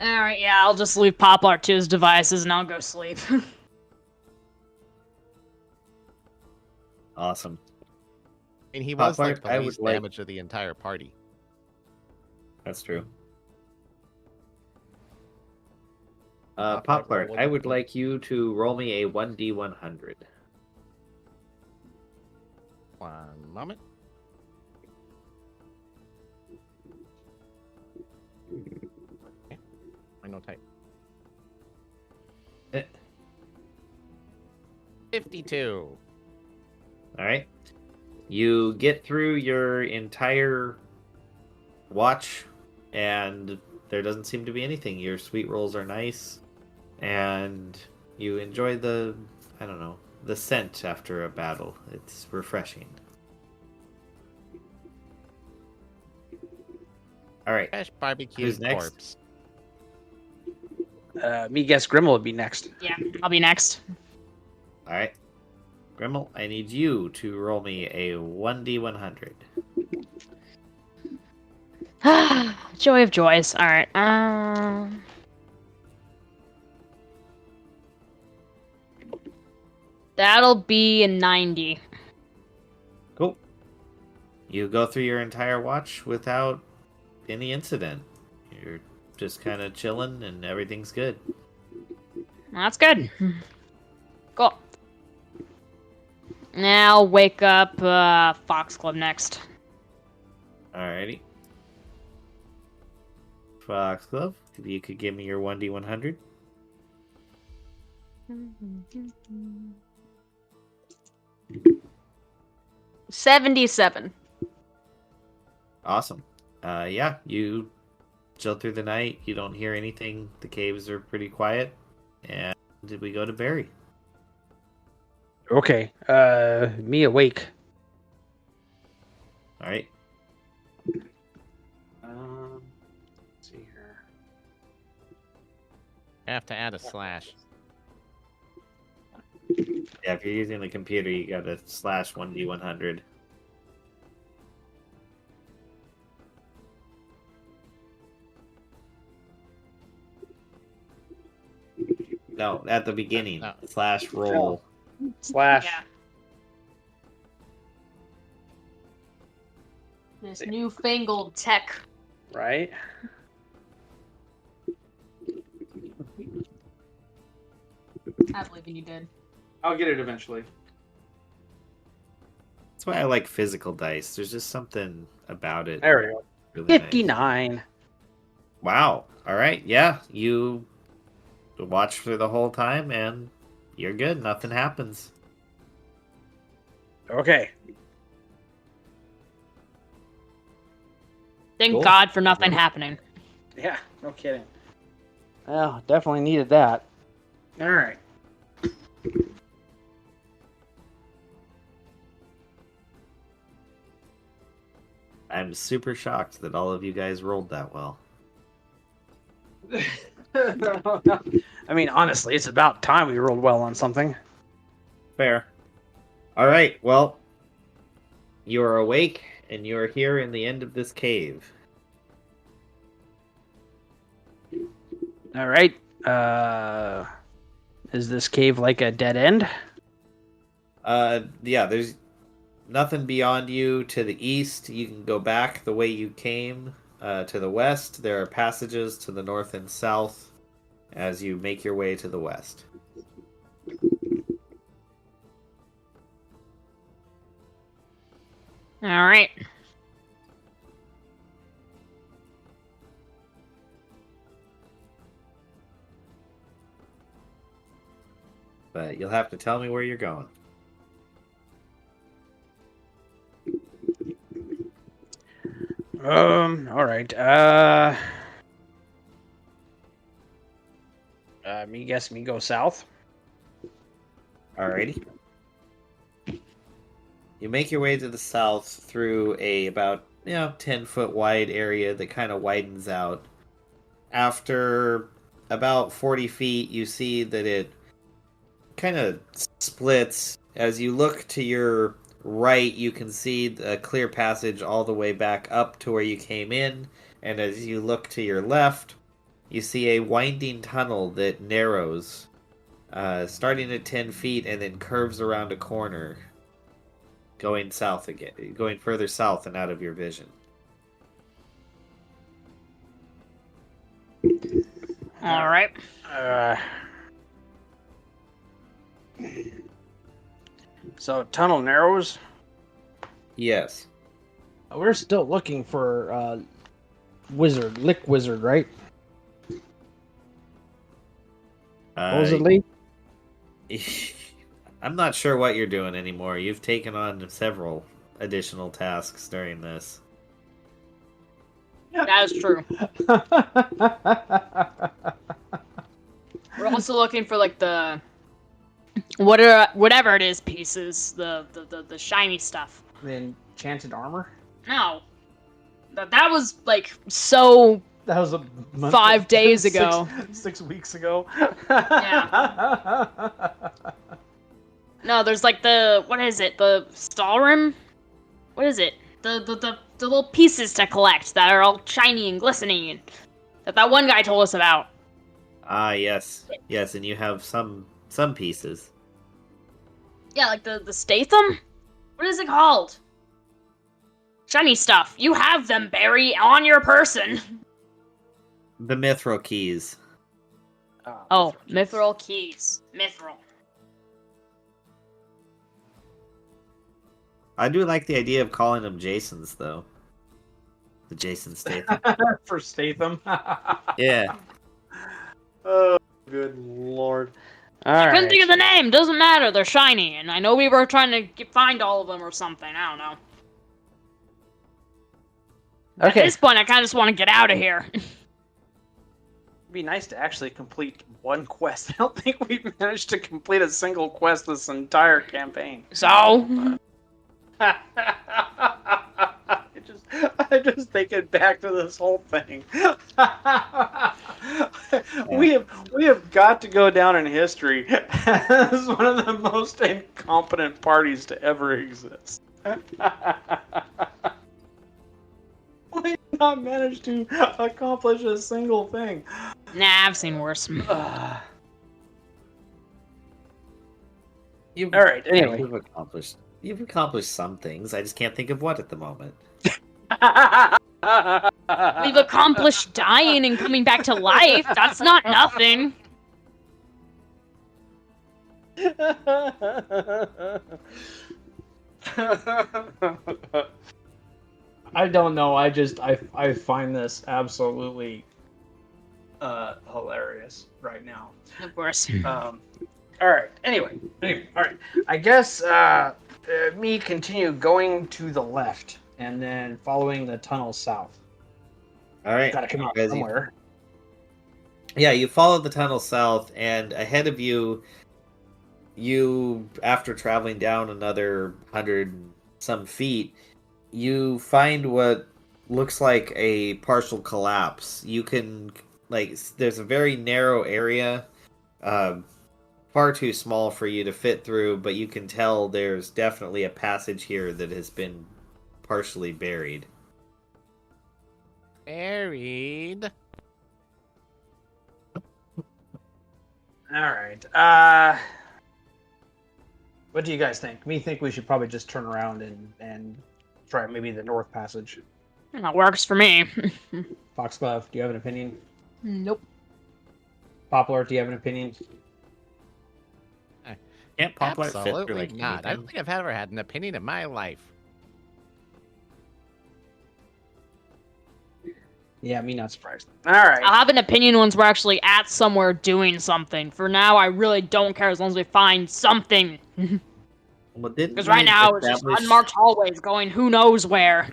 Alright, yeah, I'll just leave Poplar to his devices and I'll go sleep. Awesome. I mean, he was Poplar, like the I would least like- damage of the entire party. That's true. Poplar, Poplar, roll I with would me. like you to roll me a 1d100. 1 moment. Okay. I know type. Eh. 52. All right. You get through your entire watch, and there doesn't seem to be anything. Your sweet rolls are nice, and you enjoy the, I don't know, the scent after a battle. It's refreshing. All right. Fresh barbecue Who's next? corpse. Me guess Grimmel would be next. Yeah, I'll be next. All right. Grimmel, I need you to roll me a 1d100. Joy of joys. Alright, that'll be a 90. Cool. You go through your entire watch without any incident. You're just kind of chilling and everything's good. That's good. Cool. Now wake up Fox Club next. Alrighty. Foxglove, if you could give me your 1d100. $77. Awesome. Yeah, you chill through the night. You don't hear anything. The caves are pretty quiet. And we go to Barry. Okay. Me awake. Alright. Let's see here. I have to add a slash. Yeah, if you're using the computer, you gotta slash 1d100. No, at the beginning. No. Slash roll. Slash. Yeah. This newfangled tech. Right? I believe you did. I'll get it eventually. That's why I like physical dice. There's just something about it. There we go. Really nice. 59. Wow. All right. Yeah, you watch for the whole time, and you're good. Nothing happens. Okay. Thank Cool. God for nothing happening. Yeah, no kidding. Well, definitely needed that. All right. I'm super shocked that all of you guys rolled that well. I mean, honestly, it's about time we rolled well on something. Fair. All right. Well, you are awake, and you are here in the end of this cave. All right. Is this cave like a dead end? Yeah. There's nothing beyond you to the east. You can go back the way you came. To the west, there are passages to the north and south as you make your way to the west. All right. But you'll have to tell me where you're going. All right. Me guess me go south. Alrighty. You make your way to the south through a about 10-foot wide area that kind of widens out. After about 40 feet, you see that it kind of splits. As you look to your right, you can see a clear passage all the way back up to where you came in. And as you look to your left, you see a winding tunnel that narrows, starting at 10 feet and then curves around a corner, going south again, going further south and out of your vision. All right. So tunnel narrows. Yes. We're still looking for lick wizard, right? Supposedly. I'm not sure what you're doing anymore. You've taken on several additional tasks during this. That is true. We're also looking for like the whatever it is pieces, the shiny stuff. The enchanted armor. No, that was like so. That was a 5 days ago. 6 weeks ago. Yeah. No, there's like what is it? The Stalrim? What is it? The little pieces to collect that are all shiny and glistening, and that one guy told us about. Ah, yes, and you have some pieces. Yeah, like the Statham? What is it called? Shiny stuff. You have them, Barry, on your person. The Mithril keys. Oh, Mithril keys. Mithril. I do like the idea of calling them Jasons, though. The Jason Statham. For Statham. Yeah. Oh, good lord. I couldn't think of the name. Doesn't matter. They're shiny, and I know we were trying to find all of them or something. I don't know. Okay. At this point, I kind of just want to get out of here. It'd be nice to actually complete one quest. I don't think we've managed to complete a single quest this entire campaign. So, I just thinking back to this whole thing. We have got to go down in history as one of the most incompetent parties to ever exist. We have not managed to accomplish a single thing. nah, I've seen worse. All right. Anyway, you've accomplished some things. I just can't think of what at the moment. We've accomplished dying and coming back to life. That's not nothing. I don't know. I find this absolutely hilarious right now. Of course. All right. Anyway, all right. I guess me continue going to the left and then following the tunnel south. All right. Gotta come out As you- somewhere. Yeah, you follow the tunnel south, and ahead of you, after traveling down another 100 some feet, you find what looks like a partial collapse. You can, like, there's a very narrow area, far too small for you to fit through, but you can tell there's definitely a passage here that has been partially buried. Buried. All right. What do you guys think? Me think we should probably just turn around and try maybe the north passage. That works for me. Foxglove, do you have an opinion? Nope. Poplar, do you have an opinion? Can't Poplar fit through Absolutely like not. I anything? don't think I've ever had an opinion in my life. Yeah, me not surprised. All right. I'll have an opinion once we're actually at somewhere doing something. For now, I really don't care as long as we find something. Well, didn't Because right we now, it's just establish- unmarked hallways going who knows where.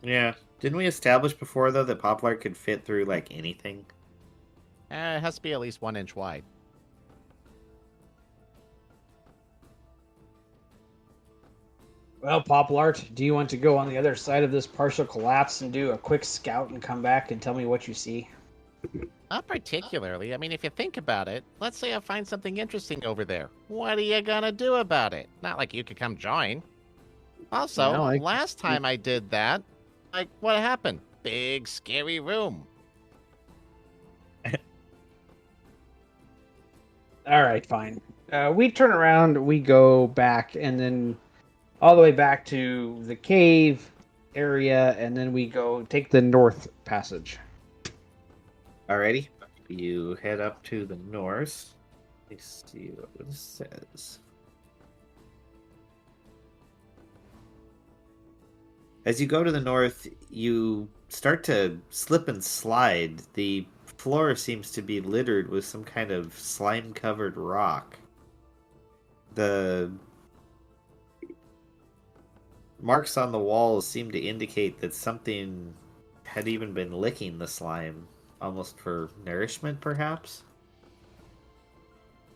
Yeah. Didn't we establish before, though, that Poplar could fit through, like, anything? It has to be at least 1 inch wide. Well, Poplart, do you want to go on the other side of this partial collapse and do a quick scout and come back and tell me what you see? Not particularly. I mean, if you think about it, let's say I find something interesting over there. What are you gonna do about it? Not like you could come join. Also, No, last time I did that, like, what happened? Big, scary room. All right, fine. We turn around, we go back, and then all the way back to the cave area, and then we go take the north passage. Alrighty. You head up to the north. Let's see what this says. As you go to the north, you start to slip and slide. The floor seems to be littered with some kind of slime-covered rock. The marks on the walls seem to indicate that something had even been licking the slime, almost for nourishment, perhaps?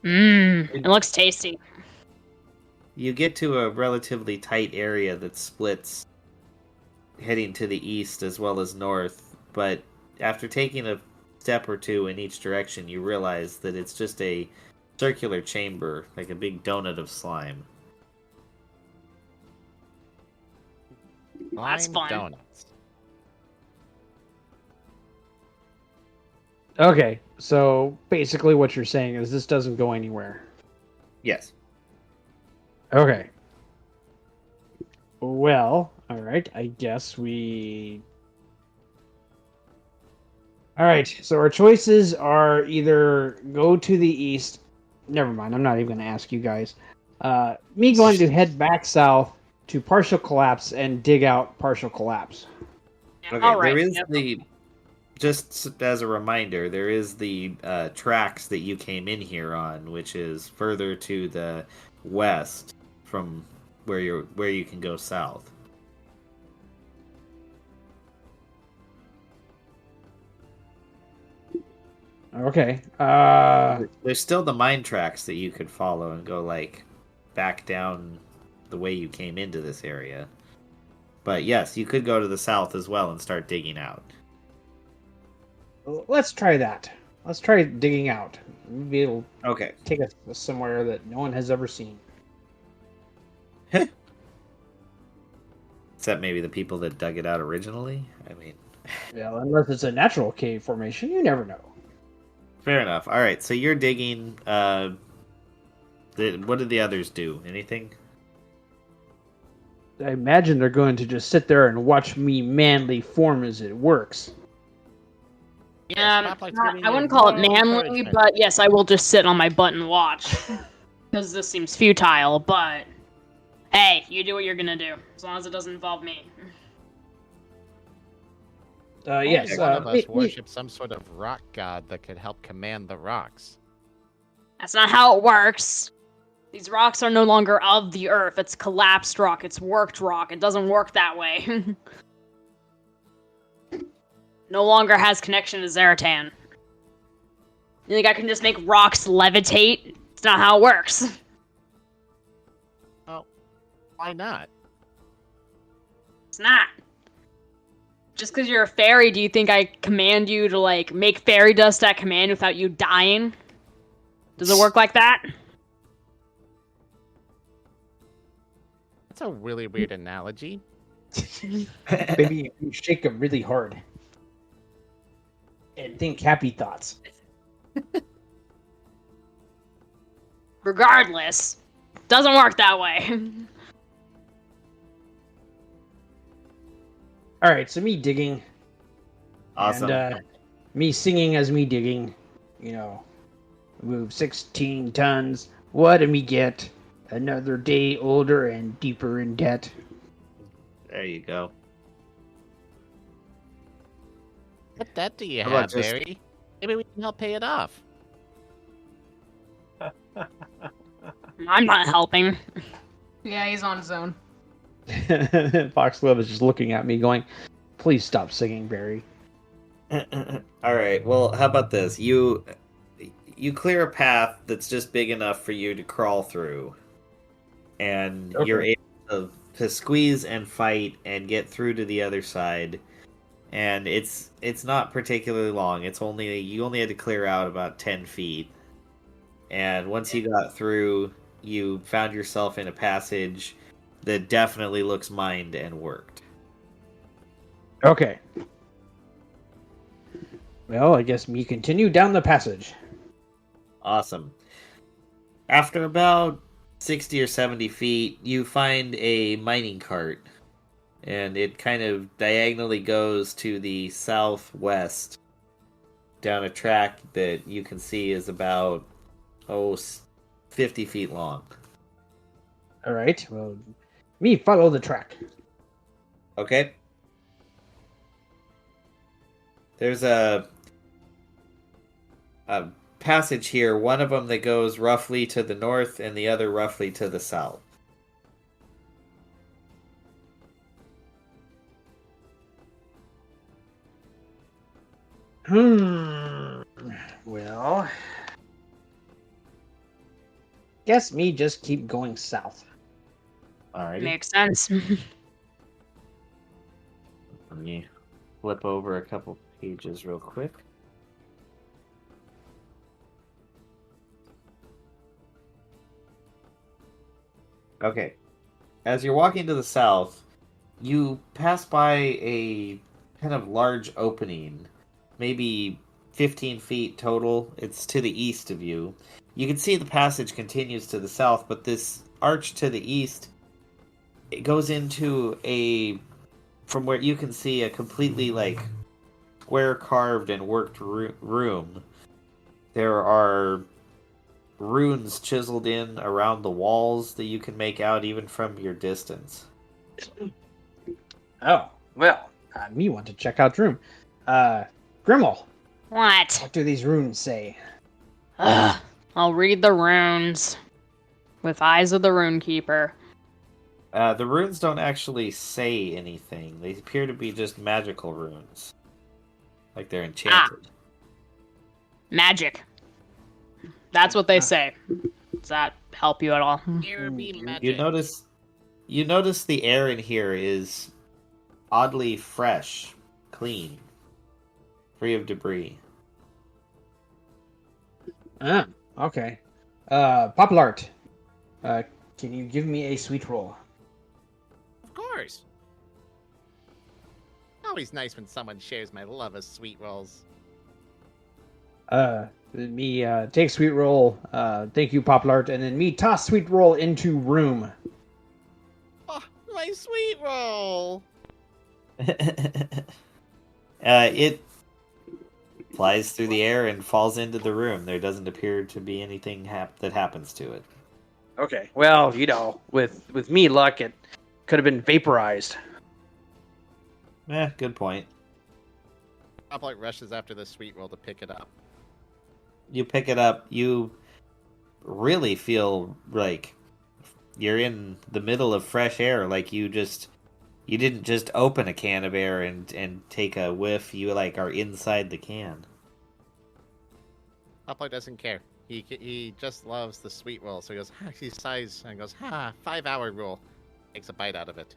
It looks tasty. You get to a relatively tight area that splits, heading to the east as well as north, but after taking a step or two in each direction, you realize that it's just a circular chamber, like a big donut of slime. That's Lime fun. donuts. Okay, so basically what you're saying is this doesn't go anywhere. Yes. Okay. Well, all right, I guess we... All right, so our choices are either go to the east... Never mind, I'm not even going to ask you guys. Me going to head back south to partial collapse and dig out partial collapse. Okay, All right. there is Yep. the... Just as a reminder, there is the tracks that you came in here on, which is further to the west from where you can go south. Okay. There's still the mine tracks that you could follow and go like back down the way you came into this area. But yes, you could go to the south as well and start digging out. Let's try that. Let's try digging out. Maybe it'll Okay. take us somewhere that no one has ever seen. Except maybe the people that dug it out originally. I mean, Yeah, unless it's a natural cave formation, you never know. fair enough. All right, so you're digging. What did the others do? Anything? I imagine they're going to just sit there and watch me manly form as it works. Stop, like, giving I you wouldn't call it no manly, encouragement. but yes, I will just sit on my butt and watch. Because this seems futile, but hey, you do what you're gonna do, as long as it doesn't involve me. Only Yes. one of us worships some sort of rock god that could help command the rocks. That's not how it works. These rocks are no longer of the earth. It's collapsed rock. It's worked rock. It doesn't work that way. No longer has connection to Zaratan. You think I can just make rocks levitate? It's not how it works. Why not? It's not. Just because you're a fairy, do you think I command you to, like, make fairy dust at command without you dying? Does it work like that? That's a really weird analogy. Maybe you shake them really hard. And think happy thoughts. Regardless, doesn't work that way. All right, so me digging. Awesome. And me singing as me digging. You know, move 16 tons. What do me get? Another day older and deeper in debt. There you go. What debt do you How about have, just- Barry? Maybe we can help pay it off. I'm not helping. Yeah, he's on his own. Foxglove is just looking at me going, please stop singing, Barry. All right. Well, how about this? You clear a path that's just big enough for you to crawl through, and Okay. you're able to squeeze and fight and get through to the other side. And it's not particularly long. You only had to clear out about 10 feet. And once you got through, you found yourself in a passage that definitely looks mined and worked. Okay. Well, I guess me continue down the passage. Awesome. After about 60 or 70 feet, you find a mining cart. And it kind of diagonally goes to the southwest down a track that you can see is about 50 feet long. All right. Well, me follow the track. Okay. There's a passage here, one of them that goes roughly to the north and the other roughly to the south. Well, guess me just keep going south. Alrighty. Makes sense. Let me flip over a couple pages real quick. Okay. As you're walking to the south, you pass by a kind of large opening, maybe 15 feet total. It's to the east of you. You can see the passage continues to the south, but this arch to the east, it goes into from where you can see, a completely like square carved and worked room. There are runes chiseled in around the walls that you can make out even from your distance. Oh, well, me want to check out room. Grimmel, What? what do these runes say? Ugh. I'll read the runes. With eyes of the rune keeper. The runes don't actually say anything. They appear to be just magical runes. Like they're enchanted. Magic. That's what they say. Does that help you at all? Here be magic. You notice the air in here is oddly fresh, clean, free of debris. Ah, okay. Populart, can you give me a sweet roll? Of course. Always nice when someone shares my love of sweet rolls. Me take sweet roll. Thank you, Populart, and then me toss sweet roll into room. Oh, my sweet roll! It flies through the air and falls into the room. There doesn't appear to be anything that happens to it. Okay. Well, you know, with me luck, it could have been vaporized. Good point. Hoplite rushes after the sweet roll to pick it up. You pick it up. You really feel like you're in the middle of fresh air. Like you didn't just open a can of air and take a whiff. You like are inside the can. Hoplite doesn't care. He just loves the sweet roll. So he goes, he sighs and goes, 5-hour rule. Takes a bite out of it.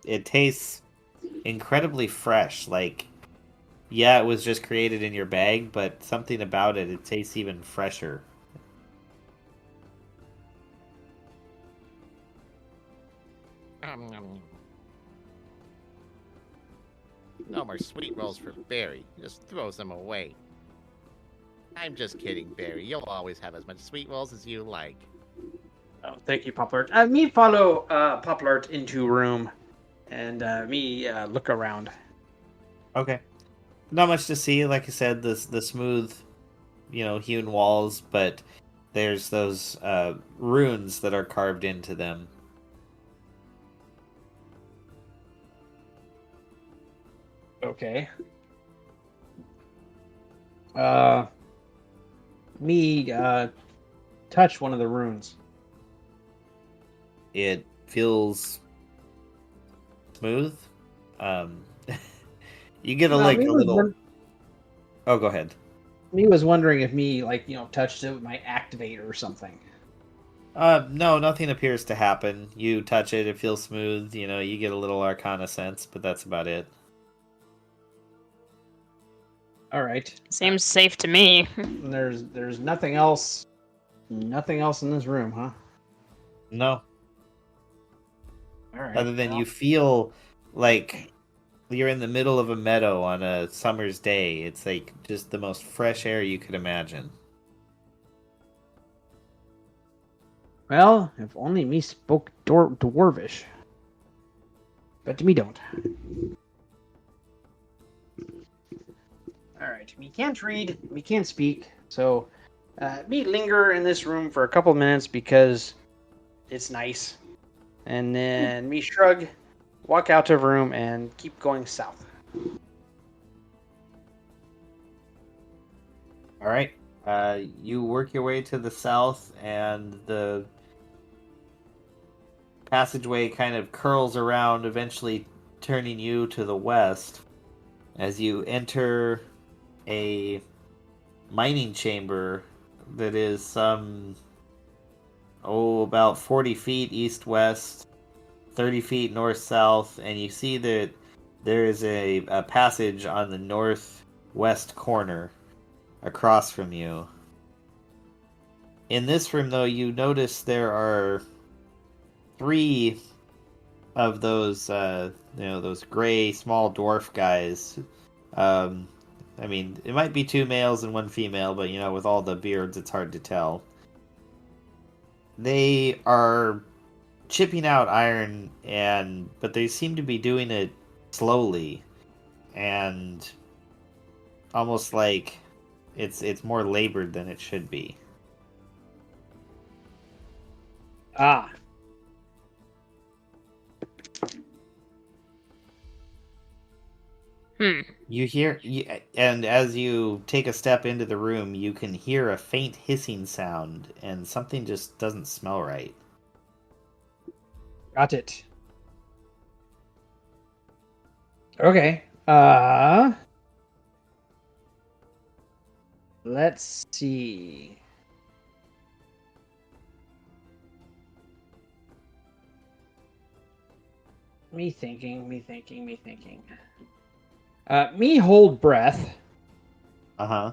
It tastes incredibly fresh. Like, yeah, it was just created in your bag, but something about it tastes even fresher. No more sweet rolls for Barry. He just throws them away. I'm just kidding, Barry. You'll always have as much sweet rolls as you like. Oh, thank you, Poplart. Me follow Poplart into room, and me look around. Okay. Not much to see. Like I said, the smooth, hewn walls, but there's those runes that are carved into them. Okay. Me touch one of the runes. It feels smooth. You get a little. Oh, go ahead. Me was wondering if me touched it with my activator or something. No, nothing appears to happen. You touch it, it feels smooth. You get a little Arcana sense, but that's about it. All right. Seems safe to me. There's nothing else. Nothing else in this room, huh? No. All right. Other than you feel like you're in the middle of a meadow on a summer's day. It's like just the most fresh air you could imagine. Well, if only me spoke Dwarvish. But me don't. Alright, me can't read, me can't speak, so me linger in this room for a couple minutes because it's nice. And then me shrug, walk out of the room, and keep going south. Alright. You work your way to the south, and the passageway kind of curls around, eventually turning you to the west as you enter a mining chamber that is about 40 feet east-west, 30 feet north-south, and you see that there is a passage on the northwest corner across from you. In this room, though, you notice there are 3 of those, those gray small dwarf guys. It might be 2 males and 1 female, but with all the beards, it's hard to tell. They are chipping out iron, but they seem to be doing it slowly, and almost like it's more labored than it should be. Ah. You hear, and as you take a step into the room, you can hear a faint hissing sound, and something just doesn't smell right. Got it. Okay. Let's see. Me thinking. Me hold breath. Uh-huh.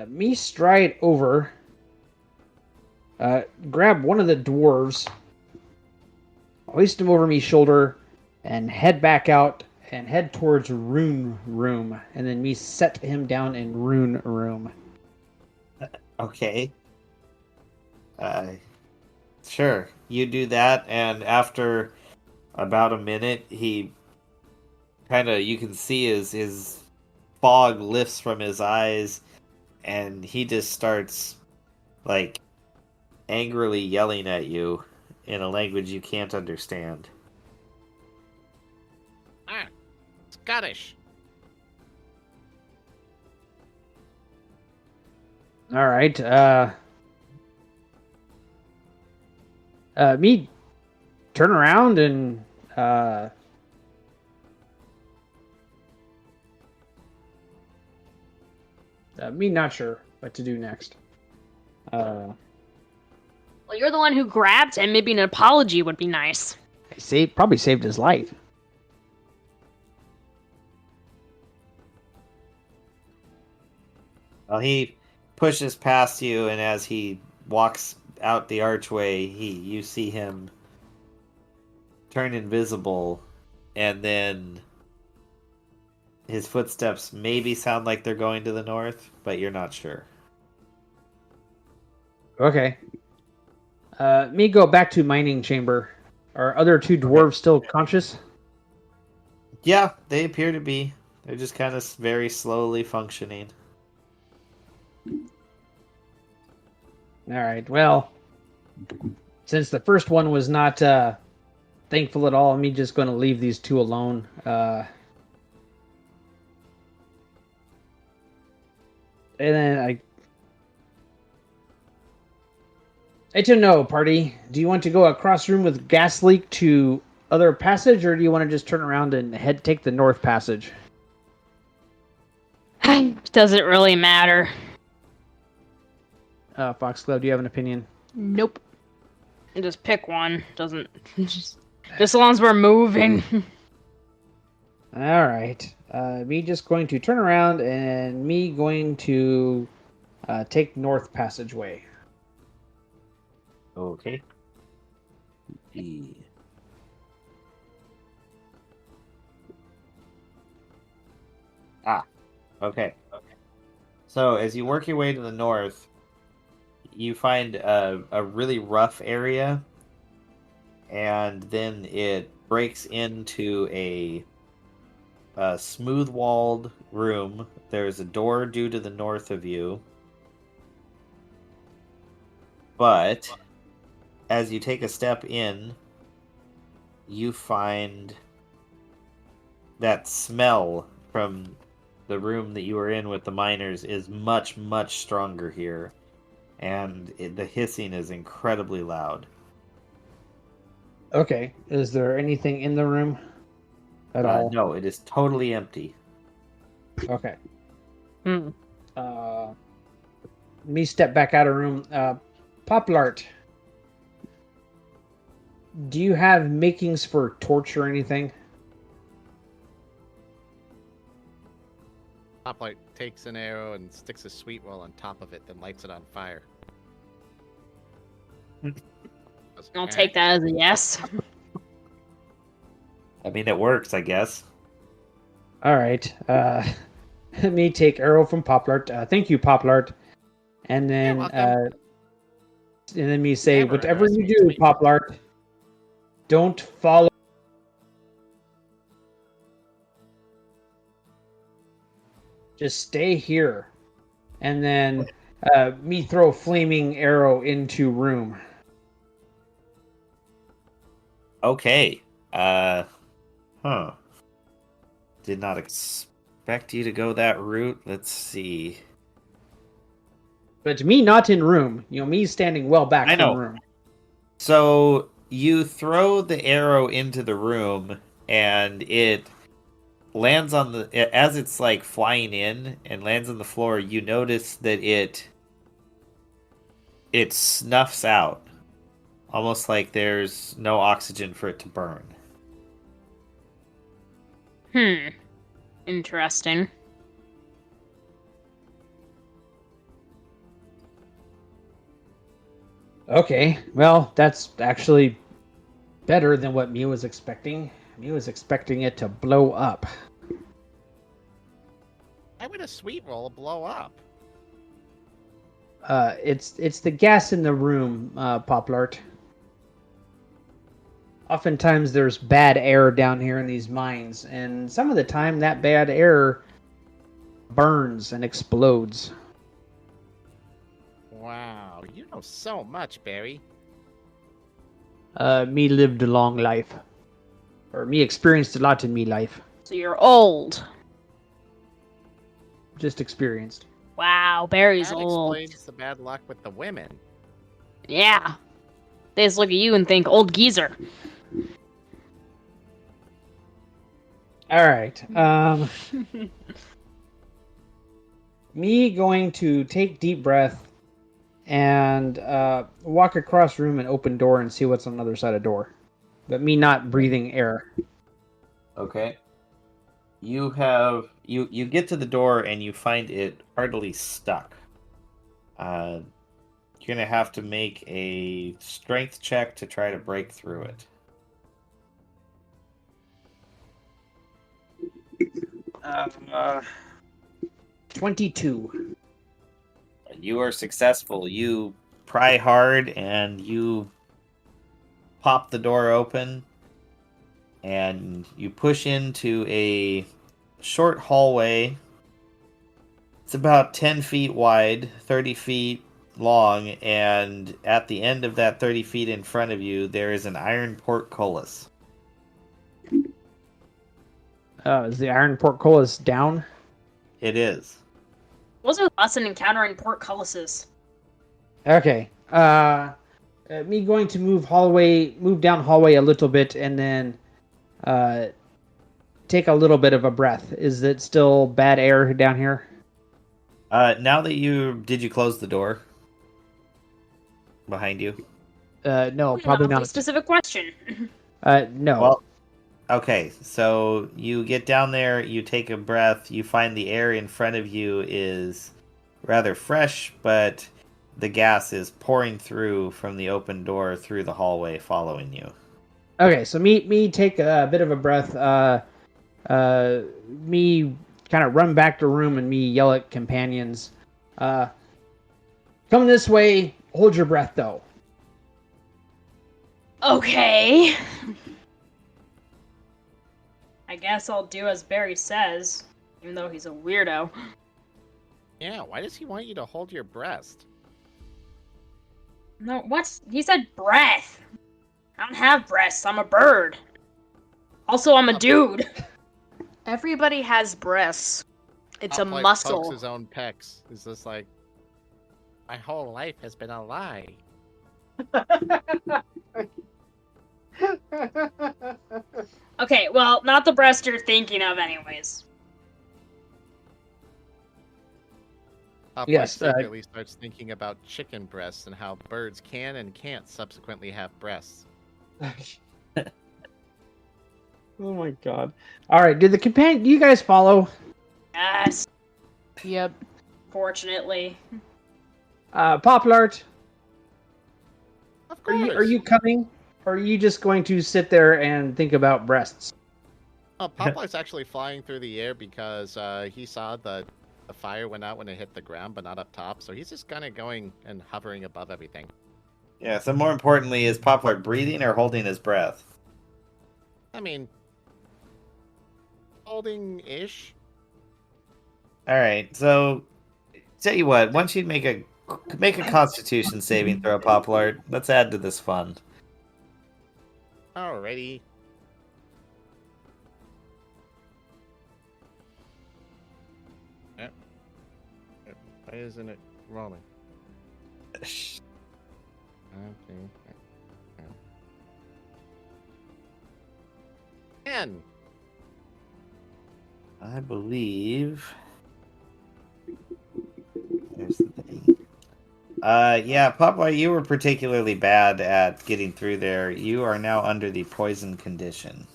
Me stride over. Grab one of the dwarves. Hoist him over me shoulder. And head back out. And head towards Rune Room. And then me set him down in Rune Room. Okay. Sure. You do that, and after about a minute, he you can see his fog lifts from his eyes, and he just starts, like, angrily yelling at you in a language you can't understand. Scottish. All right. Me turn around and me not sure what to do next. Well, you're the one who grabbed, and maybe an apology would be nice. Probably saved his life. Well, he pushes past you, and as he walks out the archway, you see him turn invisible, and then his footsteps maybe sound like they're going to the north, but you're not sure. Okay. Me go back to mining chamber. Are other two dwarves still conscious? Yeah, they appear to be. They're just kind of very slowly functioning. All right. Well, since the first one was not thankful at all, I'm just going to leave these two alone. And then I don't know, party. Do you want to go across room with gas leak to other passage, or do you want to just turn around and take the north passage? Does it really matter? Foxglove, do you have an opinion? Nope. Just pick one. Doesn't. Just as long as we're moving. All right. Me just going to turn around and me going to take north passageway. Okay. Okay. So as you work your way to the north, you find a really rough area, and then it breaks into a smooth-walled room. There's a door due to the north of you, but as you take a step in, you find that smell from the room that you were in with the miners is much, much stronger here, and the hissing is incredibly loud. Okay. Is there anything in the room at all? No, it is totally empty. Okay. Hmm. Me step back out of room. Poplart, do you have makings for torch or anything? Hoplite takes an arrow and sticks a sweet roll on top of it, then lights it on fire. I'll take that as a yes. I mean, it works, I guess. All right. Me take arrow from Poplart. Thank you, Poplart. And then, welcome. me say, Never whatever you underestimate do, sweet. Poplart, don't follow. Just stay here. And then, me throw flaming arrow into room. Okay. Did not expect you to go that route. Let's see. But me not in room. Me standing well back I from know. room. So you throw the arrow into the room, and it lands on as it's like flying in and lands on the floor. You notice that it snuffs out, almost like there's no oxygen for it to burn. Interesting. Okay, well, that's actually better than what me was expecting. Me was expecting it to blow up. Why would a sweet roll blow up? It's the gas in the room, Poplart. Oftentimes there's bad air down here in these mines, and some of the time that bad air burns and explodes. Wow, you know so much, Barry. Me lived a long life. Or me experienced a lot in me life. So you're old. Just experienced. Wow, Barry's That old. explains the bad luck with the women. Yeah. They just look at you and think, old geezer. All right. Me going to take deep breath and walk across the room and open door and see what's on the other side of the door. But me not breathing air. Okay. You get to the door and you find it hardly stuck. You're gonna have to make a strength check to try to break through it. 22. You are successful. You pry hard and you pop the door open and you push into a short hallway. It's about 10 feet wide, 30 feet long, and at the end of that 30 feet in front of you, there is an iron portcullis. Is the iron portcullis down? It is. What's with us and encountering portcullises? Okay. Me going to move down hallway a little bit, and then take a little bit of a breath. Is it still bad air down here? Now that did you close the door behind you? No, probably A not. specific question. No. Well, okay, so you get down there, you take a breath, you find the air in front of you is rather fresh, but the gas is pouring through from the open door through the hallway following you. Okay, so me take a bit of a breath. Me kind of run back to the room and me yell at companions. Come this way. Hold your breath, though. Okay. I guess I'll do as Barry says, even though he's a weirdo. Yeah, why does he want you to hold your breast? No, what? He said breath. I don't have breasts. I'm a bird. Also, I'm a dude. Everybody has breasts. It's a Pokes muscle. his own pecs. Is this like, my whole life has been a lie? Okay, well, not the breast you're thinking of, anyways. Pop Yes, secretly starts thinking about chicken breasts and how birds can and can't subsequently have breasts. Oh my god. Alright, did the companion... Do you guys follow? Yes, Yep. fortunately. Poplart, Of are course. you coming? Or are you just going to sit there and think about breasts? Oh, Poplar's actually flying through the air because he saw the fire went out when it hit the ground, but not up top. So he's just kind of going and hovering above everything. Yeah, so more importantly, is Poplar breathing or holding his breath? I mean, holding-ish. Alright, so tell you what, once you make a constitution saving throw, Poplar, let's add to this fun. Alrighty. Yep. Why isn't it rolling? Okay. 10. I believe. There's the thing. Yeah, Popeye, you were particularly bad at getting through there. You are now under the poison condition.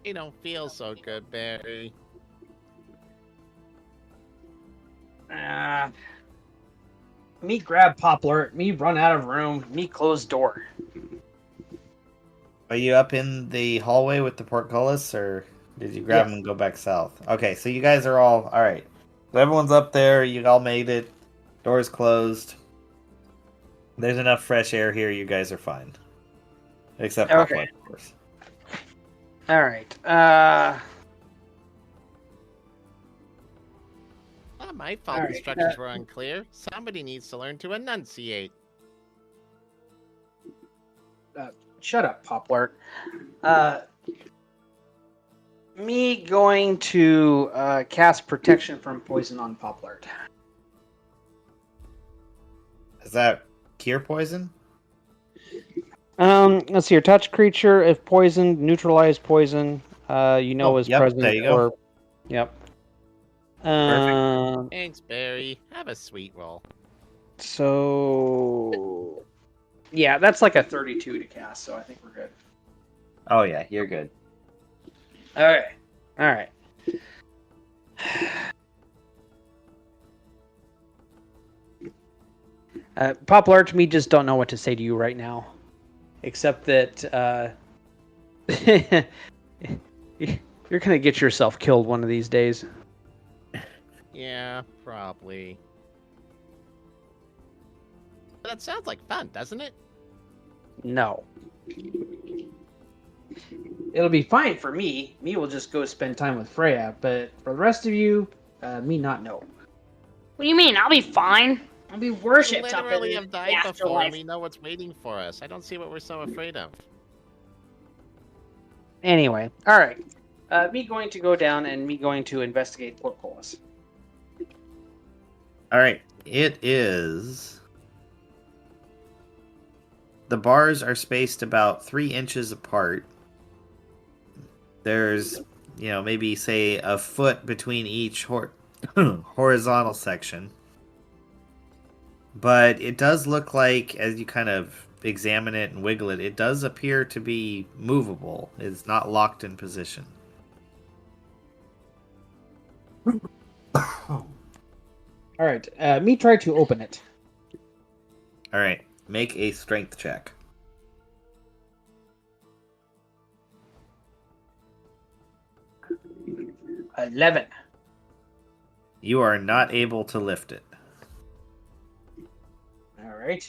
You don't feel so good, Barry. Me grab Poplar, me run out of room, me close door. Are you up in the hallway with the portcullis, or did you grab him and go back south? Okay, so you guys are all right. So everyone's up there. You all made it. Doors closed. There's enough fresh air here. You guys are fine, except Poplar, of course. Alright, Not my fault. All The right, instructions were unclear. Somebody needs to learn to enunciate. Shut up, Poplar. Me going to cast protection from poison on Poplart. Is that cure poison? Let's see. Your touch creature, if poisoned, neutralize poison. Is yep, present. there you go. Yep. Thanks, Barry. Have a sweet roll. So, yeah, that's like a 32 to cast. So I think we're good. Oh yeah, you're good. Okay. All right. Poplar, to me, just don't know what to say to you right now, except that you're gonna get yourself killed one of these days. Yeah, probably. But that sounds like fun, doesn't it? No. It'll be fine for me. Me will just go spend time with Freya, but for the rest of you, me not know. What do you mean? I'll be fine. I'll be We worshipped up literally in have the died before, afterlife. and we know what's waiting for us. I don't see what we're so afraid of. Anyway, all right. Me going to go down and me going to investigate Portcullis. All right, it is. The bars are spaced about 3 inches apart. There's, maybe say a foot between each horizontal section. But it does look like, as you kind of examine it and wiggle it, it does appear to be movable. It's not locked in position. All right. Me try to open it. All right, make a strength check. 11. You are not able to lift it. All right.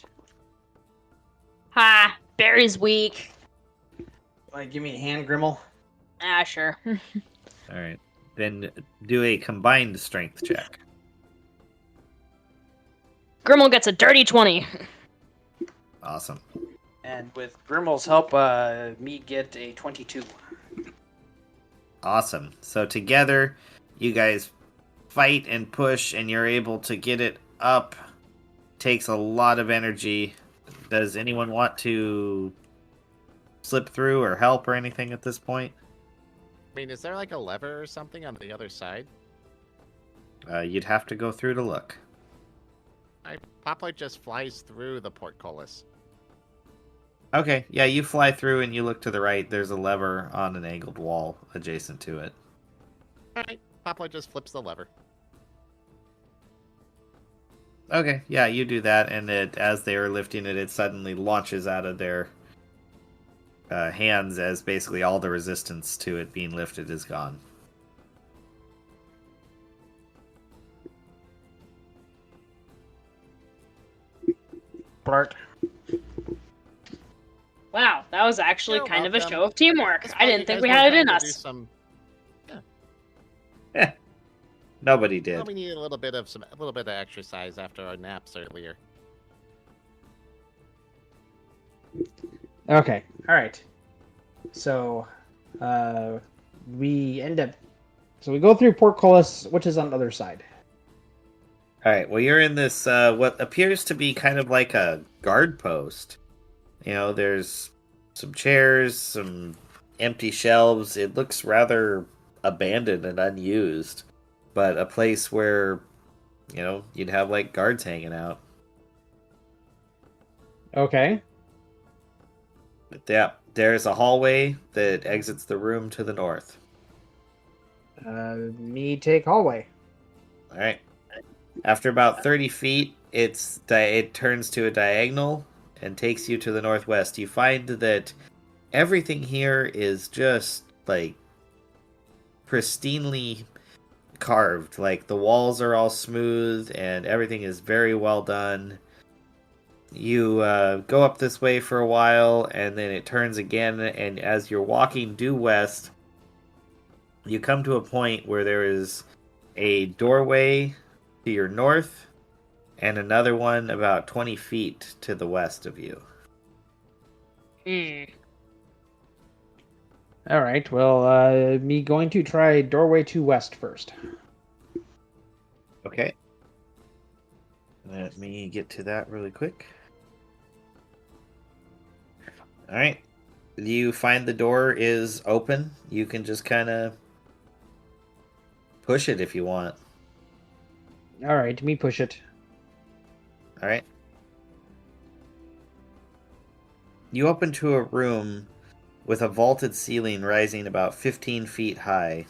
Ha! Barry's weak. Give me a hand, Grimmel. Ah, sure. All right, then do a combined strength check. Grimmel gets a dirty 20. Awesome. And with Grimmel's help, me get a 22. Awesome. So together, you guys fight and push, and you're able to get it up. Takes a lot of energy. Does anyone want to slip through or help or anything at this point? I mean, is there like a lever or something on the other side? You'd have to go through to look. Poplar just flies through the portcullis. Okay, yeah, you fly through and you look to the right. There's a lever on an angled wall adjacent to it. Alright, Poplar just flips the lever. Okay, yeah, you do that, and as they are lifting it, it suddenly launches out of their hands as basically all the resistance to it being lifted is gone. Blart. Wow, that was actually You're kind of a welcome. show of teamwork. That's I why didn't you think guys we were had it in trying to do us. some... Nobody did. Well, we needed a little bit of exercise after our naps earlier. Okay. All right. So, we end up. So we go through Portcullis, which is on the other side. All right. Well, you're in this what appears to be kind of like a guard post. There's some chairs, some empty shelves. It looks rather abandoned and unused, but a place where you'd have like guards hanging out. Okay. But yeah, there's a hallway that exits the room to the north. Me take hallway. All right. After about 30 feet, it turns to a diagonal and takes you to the northwest. You find that everything here is just like pristinely carved. Like the walls are all smooth and everything is very well done. You go up this way for a while and then it turns again, and as you're walking due west, you come to a point where there is a doorway to your north and another one about 20 feet to the west of you. Mm. All right. Well, me going to try doorway to west first. Okay. Let me get to that really quick. All right. You find the door is open. You can just kind of push it if you want. All right. Me push it. All right. You open to a room with a vaulted ceiling rising about 15 feet high.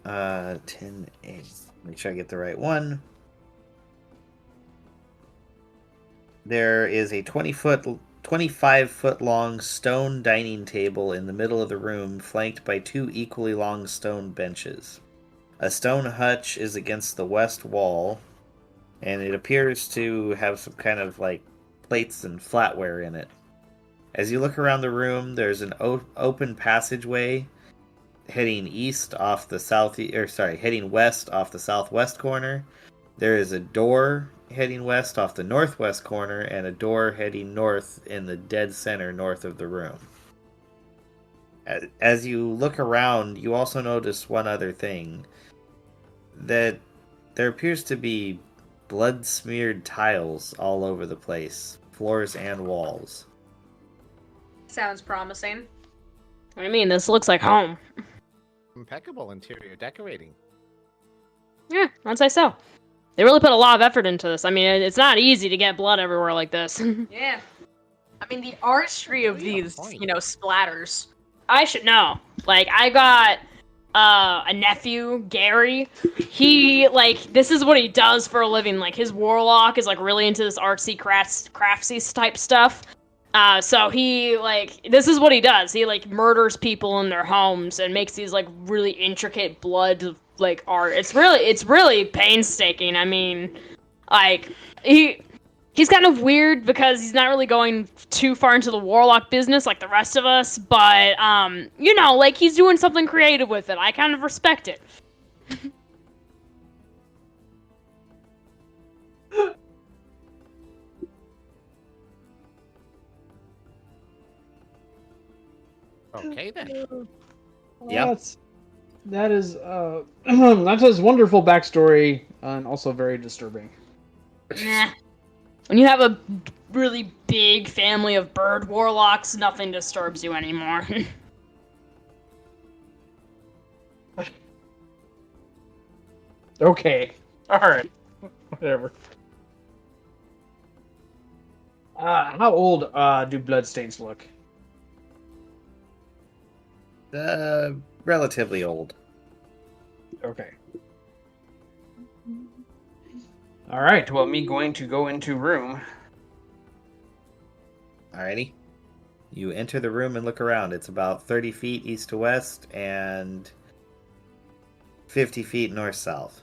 10, 8. Make sure I get the right one. There is a 25-foot long stone dining table in the middle of the room, flanked by two equally long stone benches. A stone hutch is against the west wall, and it appears to have some kind of like plates and flatware in it. As you look around the room, there's an open passageway heading heading west off the southwest corner. There is a door heading west off the northwest corner, and a door heading north in the dead center north of the room. As you look around, you also notice one other thing. That there appears to be blood-smeared tiles all over the place, floors and walls. Sounds promising. What do you mean? This looks like home. Impeccable interior decorating. Yeah, I'd say so. They really put a lot of effort into this. I mean, it's not easy to get blood everywhere like this. Yeah. I mean, the artistry of Really on these, point. splatters. I should know. Like, I got a nephew, Gary. He, like, this is what he does for a living. Like, his warlock is, like, really into this artsy, craftsy type stuff. So he, like, this is what he does. He, like, murders people in their homes and makes these, like, really intricate blood, like, art. It's really painstaking. I mean, like, he's kind of weird because he's not really going too far into the warlock business like the rest of us, but, like, he's doing something creative with it. I kind of respect it. Okay then. Yep. That is that's his wonderful backstory and also very disturbing. Nah. When you have a really big family of bird warlocks, nothing disturbs you anymore. Okay. All right. Whatever. How old do bloodstains look? Relatively old. Okay. All right. Well, me going to go into room. Alrighty. You enter the room and look around. It's about 30 feet east to west and 50 feet north-south.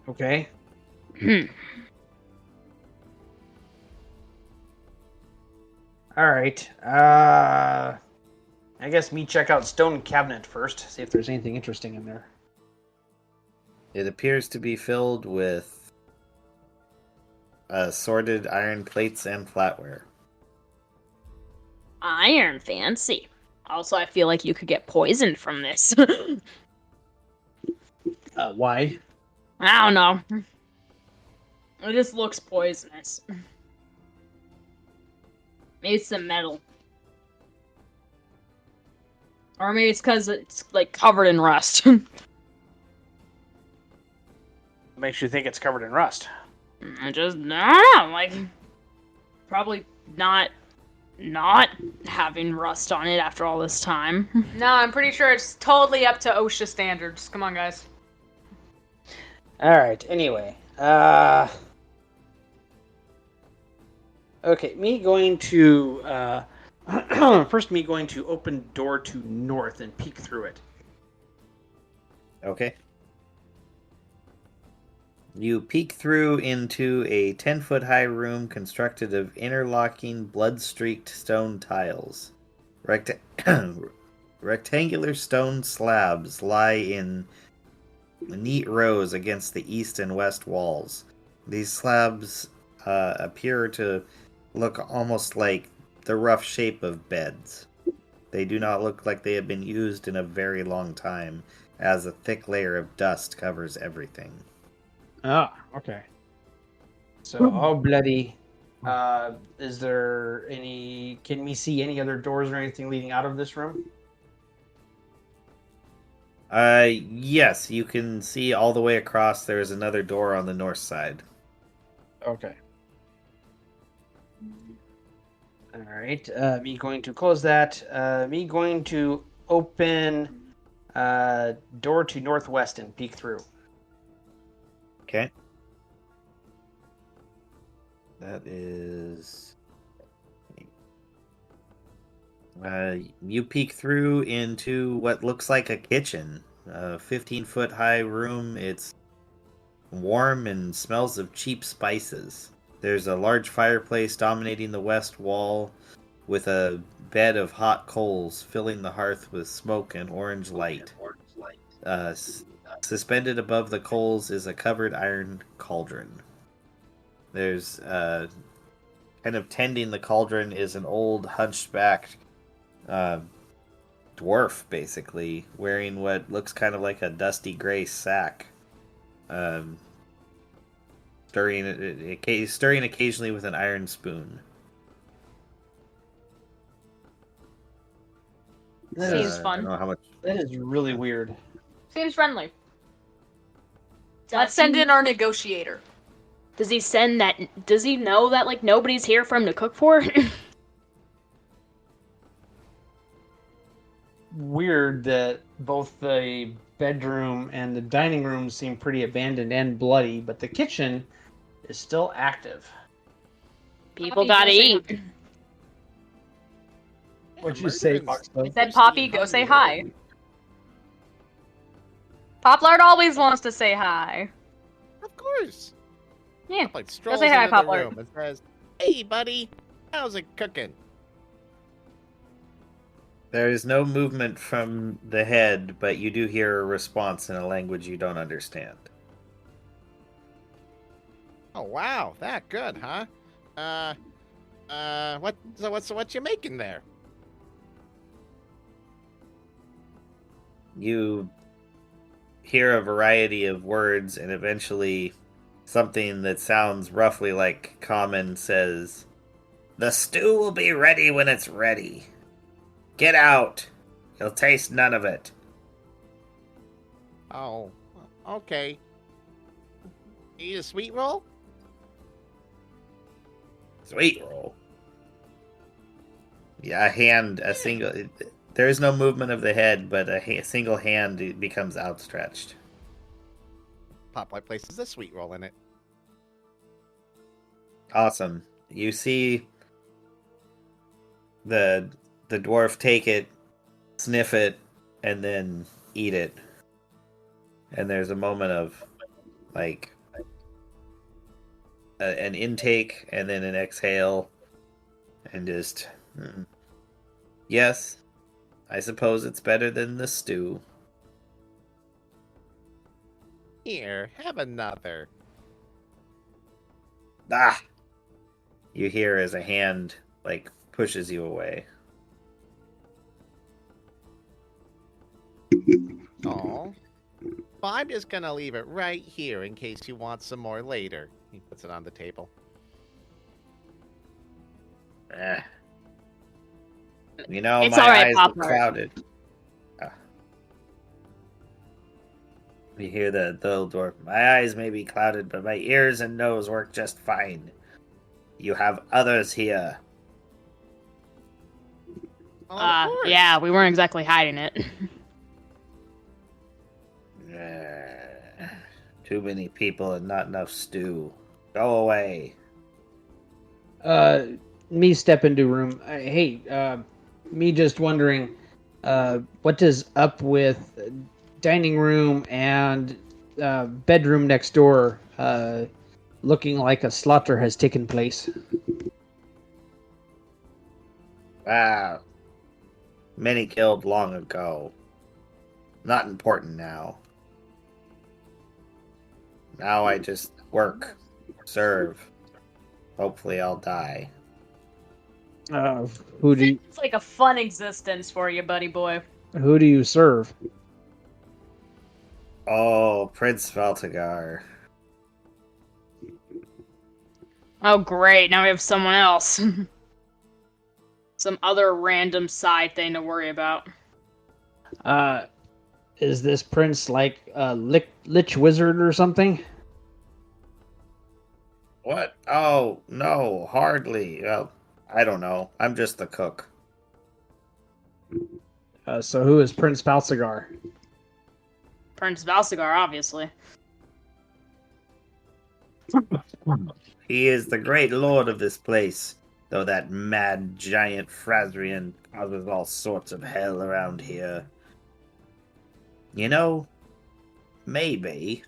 Okay. All right. I guess me check out stone cabinet first. See if there's anything interesting in there. It appears to be filled with assorted iron plates and flatware. Iron fancy. Also, I feel like you could get poisoned from this. Why? I don't know. It just looks poisonous. Maybe it's the metal. Or maybe it's because it's, like, covered in rust. Makes you think it's covered in rust. I don't know, like, probably not having rust on it after all this time. No, I'm pretty sure it's totally up to OSHA standards. Come on, guys. All right. Anyway, okay. Me going to first. Me going to open door to north and peek through it. Okay. You peek through into a 10-foot high room constructed of interlocking blood-streaked stone tiles. Rectangular stone slabs lie in neat rows against the east and west walls. These slabs appear to look almost like the rough shape of beds. They do not look like they have been used in a very long time, as a thick layer of dust covers everything. Ah, okay. So, oh bloody. Is there any? Can we see any other doors or anything leading out of this room? Yes, you can see all the way across. There is another door on the north side. Okay. All right. Me going to close that. Me going to open door to northwest and peek through. Okay. That is. You peek through into what looks like a kitchen. A 15-foot high room. It's warm and smells of cheap spices. There's a large fireplace dominating the west wall with a bed of hot coals filling the hearth with smoke and orange light. Suspended above the coals is a covered iron cauldron. There's kind of tending the cauldron is an old hunchbacked dwarf, basically, wearing what looks kind of like a dusty gray sack. Stirring occasionally with an iron spoon. Seems I fun. don't know how much. That is really weird. Seems friendly. Let's send in our negotiator. Does he send that? Does he know that like nobody's here for him to cook for? Weird that both the bedroom and the dining room seem pretty abandoned and bloody, but the kitchen is still active. People gotta eat. What'd you say, Murderers- Foxbo? I said, Poppy, go say hi. Poplard always wants to say hi. Of course. Yeah. Like strolls say hi, into the Poplar. room and says, "Hey, buddy, how's it cooking?" There is no movement from the head, but you do hear a response in a language you don't understand. Oh wow, that good, huh? What you making there? You hear a variety of words, and eventually something that sounds roughly like common says, "The stew will be ready when it's ready. Get out. You'll taste none of it." Oh, okay. Eat a sweet roll? Sweet roll. Yeah, a single. There is no movement of the head, but a single hand becomes outstretched. Popeye places a sweet roll in it. Awesome. You see the dwarf take it, sniff it, and then eat it. And there's a moment of like an intake and then an exhale, and just yes, I suppose it's better than the stew. Here, have another. Ah! You hear as a hand like pushes you away. Oh. Well, I'm just gonna leave it right here in case you want some more later. He puts it on the table. Eh. You know, It's my all right, eyes Pop are Mart. clouded. You hear the little dwarf. My eyes may be clouded, but my ears and nose work just fine. You have others here. Oh, of course. Yeah, we weren't exactly hiding it. Too many people and not enough stew. Go away. Me step into room. Hey, me just wondering, what is up with dining room and bedroom next door? Looking like a slaughter has taken place. Wow. Many killed long ago. Not important now. Now I just work, serve, hopefully I'll die. Who do It's like a fun existence for you, buddy boy. you serve? Oh, Prince Valtagar. Oh, great. Now we have someone else. Some other random side thing to worry about. Is this prince like a lich wizard or something? What? Oh, no, hardly. Well, I don't know. I'm just the cook. So who is Prince Balsagar? Prince Valsigar, obviously. He is the great lord of this place, though that mad giant Frazrian causes all sorts of hell around here. You know, maybe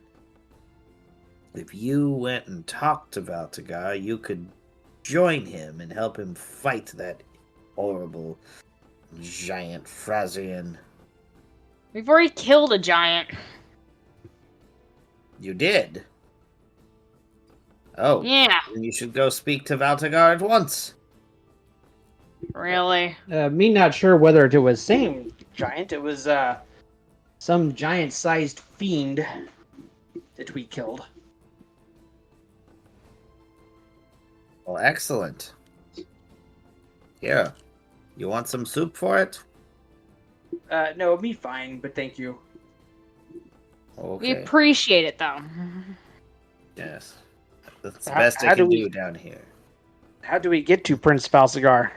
if you went and talked to Valtagar, you could join him and help him fight that horrible giant Frazrian. We've already killed a giant. You did? Oh, Yeah, then you should go speak to Valtagar at once. really. Me not sure whether it was same giant. It was some giant-sized fiend that we killed. Well, excellent. Here, you want some soup for it? No, me fine, but thank you. We Okay. appreciate it, though. Yes. That's the How- best how I can do we- do down here. How do we get to Prince Balsagar?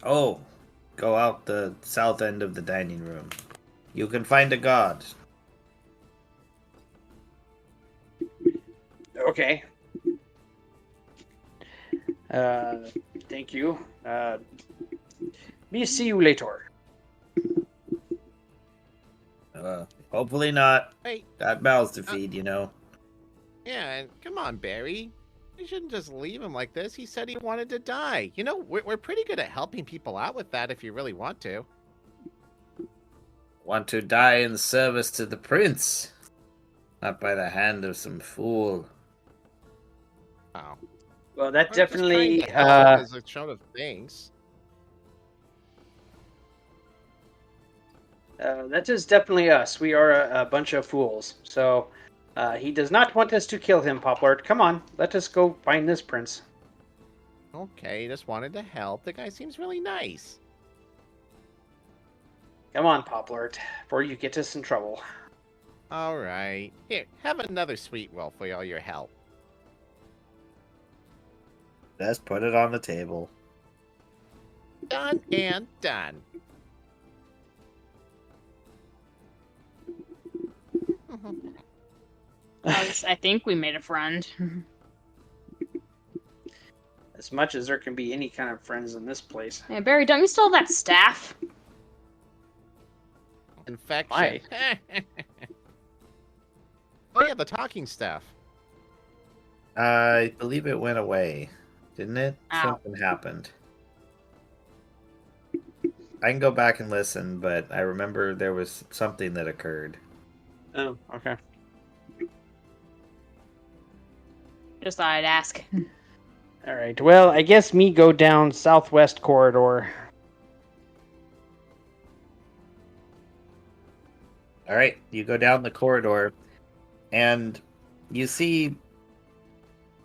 Oh, go out the south end of the dining room. You can find a guard. Okay. Thank you. Me see you later. Hopefully not. Hey, Got mouths to feed, you know. yeah, and come on, Barry. We shouldn't just leave him like this. He said he wanted to die. You know, we're pretty good at helping people out with that if you really want to. Want to die in service to the prince, not by the hand of some fool. Oh. Well, that We're just trying definitely. to help as a show of thanks. That is definitely us. We are a bunch of fools. So, he does not want us to kill him, Poplart. Come on, let us go find this prince. Okay, just wanted to help. The guy seems really nice. Come on, Poplart, before you get us in trouble. All right. Here, have another sweet roll for all your help. Just put it on the table. Done and done. I think we made a friend. As much as there can be any kind of friends in this place. Hey, Barry, don't you still have that staff? Infection. Oh yeah, the talking stuff. I believe it went away, didn't it? Ow. Something happened. I can go back and listen, but I remember there was something that occurred. Oh, okay. Just thought I'd ask. All right. Well, I guess me go down southwest corridor. All right, you go down the corridor, and you see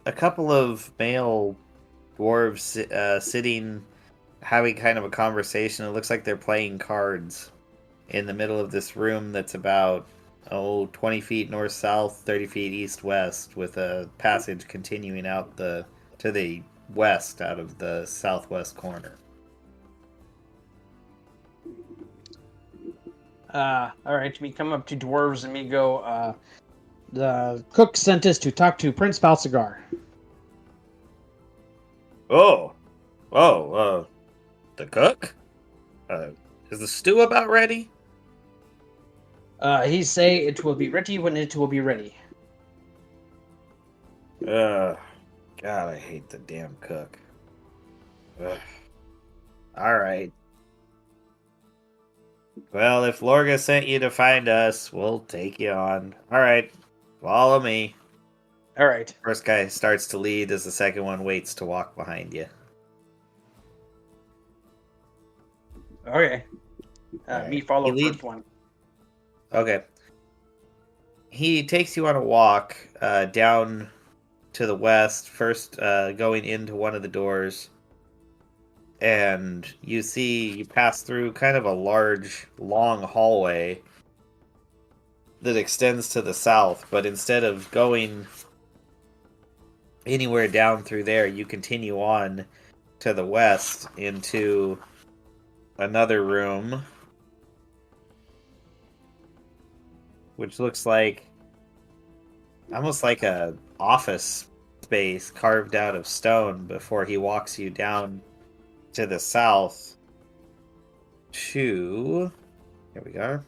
a couple of male dwarves sitting, having kind of a conversation. It looks like they're playing cards in the middle of this room that's about 20 feet north-south, 30 feet east-west, with a passage continuing out to the west out of the southwest corner. All right. Me come up to dwarves and me go. The cook sent us to talk to Prince Balsagar. The cook? Is the stew about ready? He say it will be ready when it will be ready. God, I hate the damn cook. Ugh. All right. Well, if Lorga sent you to find us, we'll take you on. All right, follow me. All right. First guy starts to lead as the second one waits to walk behind you. Okay. Alright. Me follow You lead- first one. Okay. He takes you on a walk down to the west, first going into one of the doors. And you pass through kind of a large, long hallway that extends to the south, but instead of going anywhere down through there, you continue on to the west into another room, which looks like almost like a office space carved out of stone before he walks you down to the south to, here we go,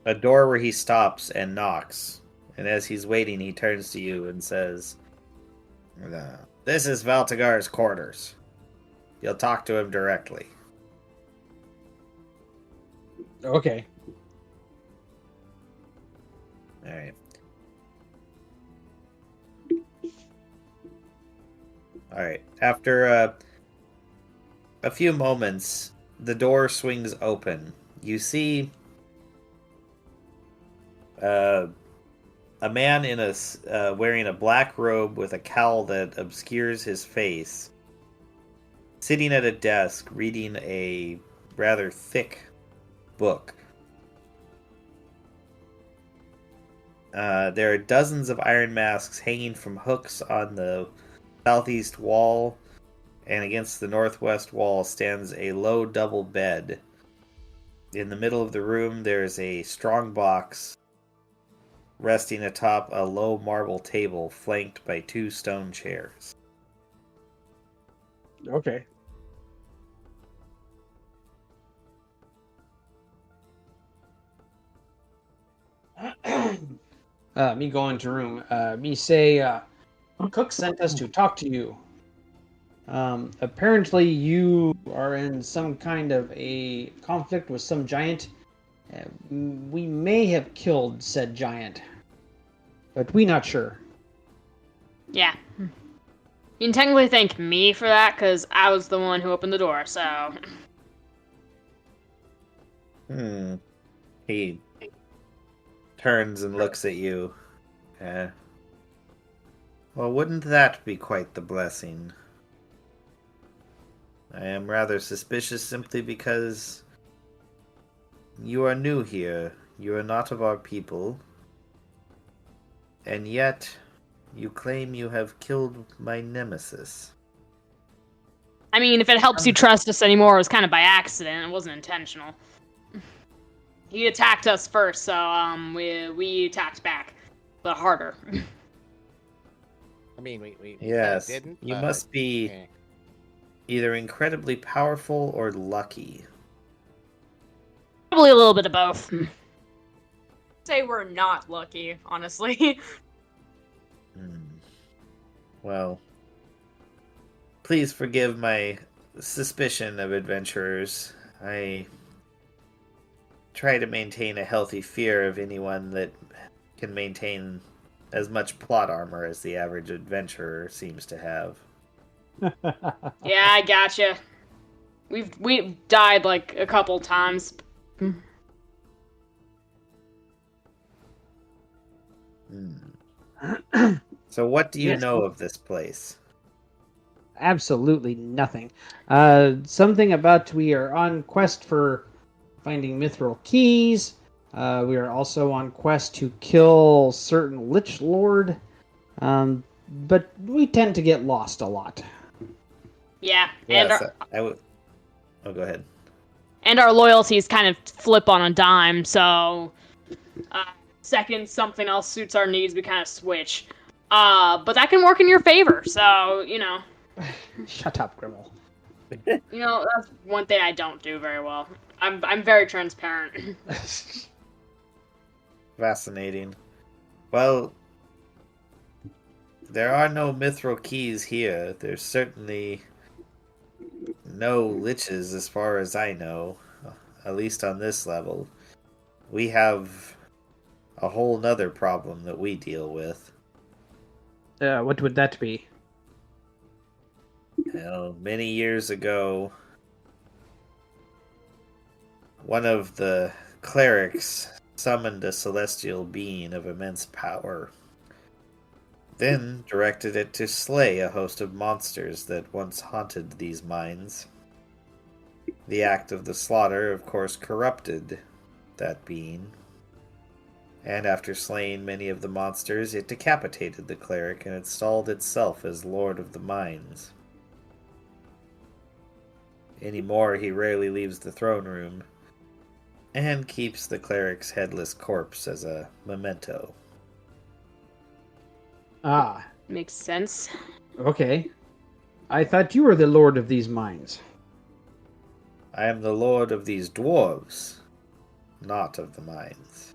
a door where he stops and knocks. And as he's waiting, he turns to you and says, "This is Valtagar's quarters. You'll talk to him directly." Okay. Alright. Alright. After a few moments, the door swings open. You see a man in wearing a black robe with a cowl that obscures his face, sitting at a desk reading a rather thick book. There are dozens of iron masks hanging from hooks on the southeast wall, and against the northwest wall stands a low double bed. In the middle of the room, there's a strong box resting atop a low marble table flanked by 2 stone chairs. Okay. Me go into room. Me say, Cook sent us to talk to you. Apparently you are in some kind of a conflict with some giant. We may have killed said giant, but we not sure. Yeah. You can technically thank me for that, because I was the one who opened the door, so... He turns and looks at you. Well, wouldn't that be quite the blessing? I am rather suspicious simply because you are new here. You are not of our people. And yet, you claim you have killed my nemesis. I mean, if it helps you trust us anymore, it was kind of by accident. It wasn't intentional. He attacked us first, so we attacked back, but harder. I mean, we Yes, didn't. you but, must be eh. either incredibly powerful or lucky. Probably a little bit of both. Say we're not lucky, honestly. Well, please forgive my suspicion of adventurers. I try to maintain a healthy fear of anyone that can maintain as much plot armor as the average adventurer seems to have. Yeah, I gotcha. We've died like a couple times. So what do you Yes. know of this place? Absolutely nothing. Something about we are on quest for finding mithril keys. We are also on quest to kill certain lich lord. But we tend to get lost a lot. Yeah, Yes, I would. Oh, go ahead. and our loyalties kind of flip on a dime. So, second something else suits our needs, we kind of switch. But that can work in your favor. So Shut up, Grimmel. that's one thing I don't do very well. I'm very transparent. Fascinating. Well, there are no mithril keys here. There's certainly no liches as far as I know, at least on this level. We have a whole nother problem that we deal with. What would that be? Well, many years ago, one of the clerics summoned a celestial being of immense power, then directed it to slay a host of monsters that once haunted these mines. The act of the slaughter, of course, corrupted that being, and after slaying many of the monsters, it decapitated the cleric and installed itself as lord of the mines. Anymore, he rarely leaves the throne room, and keeps the cleric's headless corpse as a memento. Ah, Makes sense. okay. I thought you were the lord of these mines. I am the lord of these dwarves, not of the mines.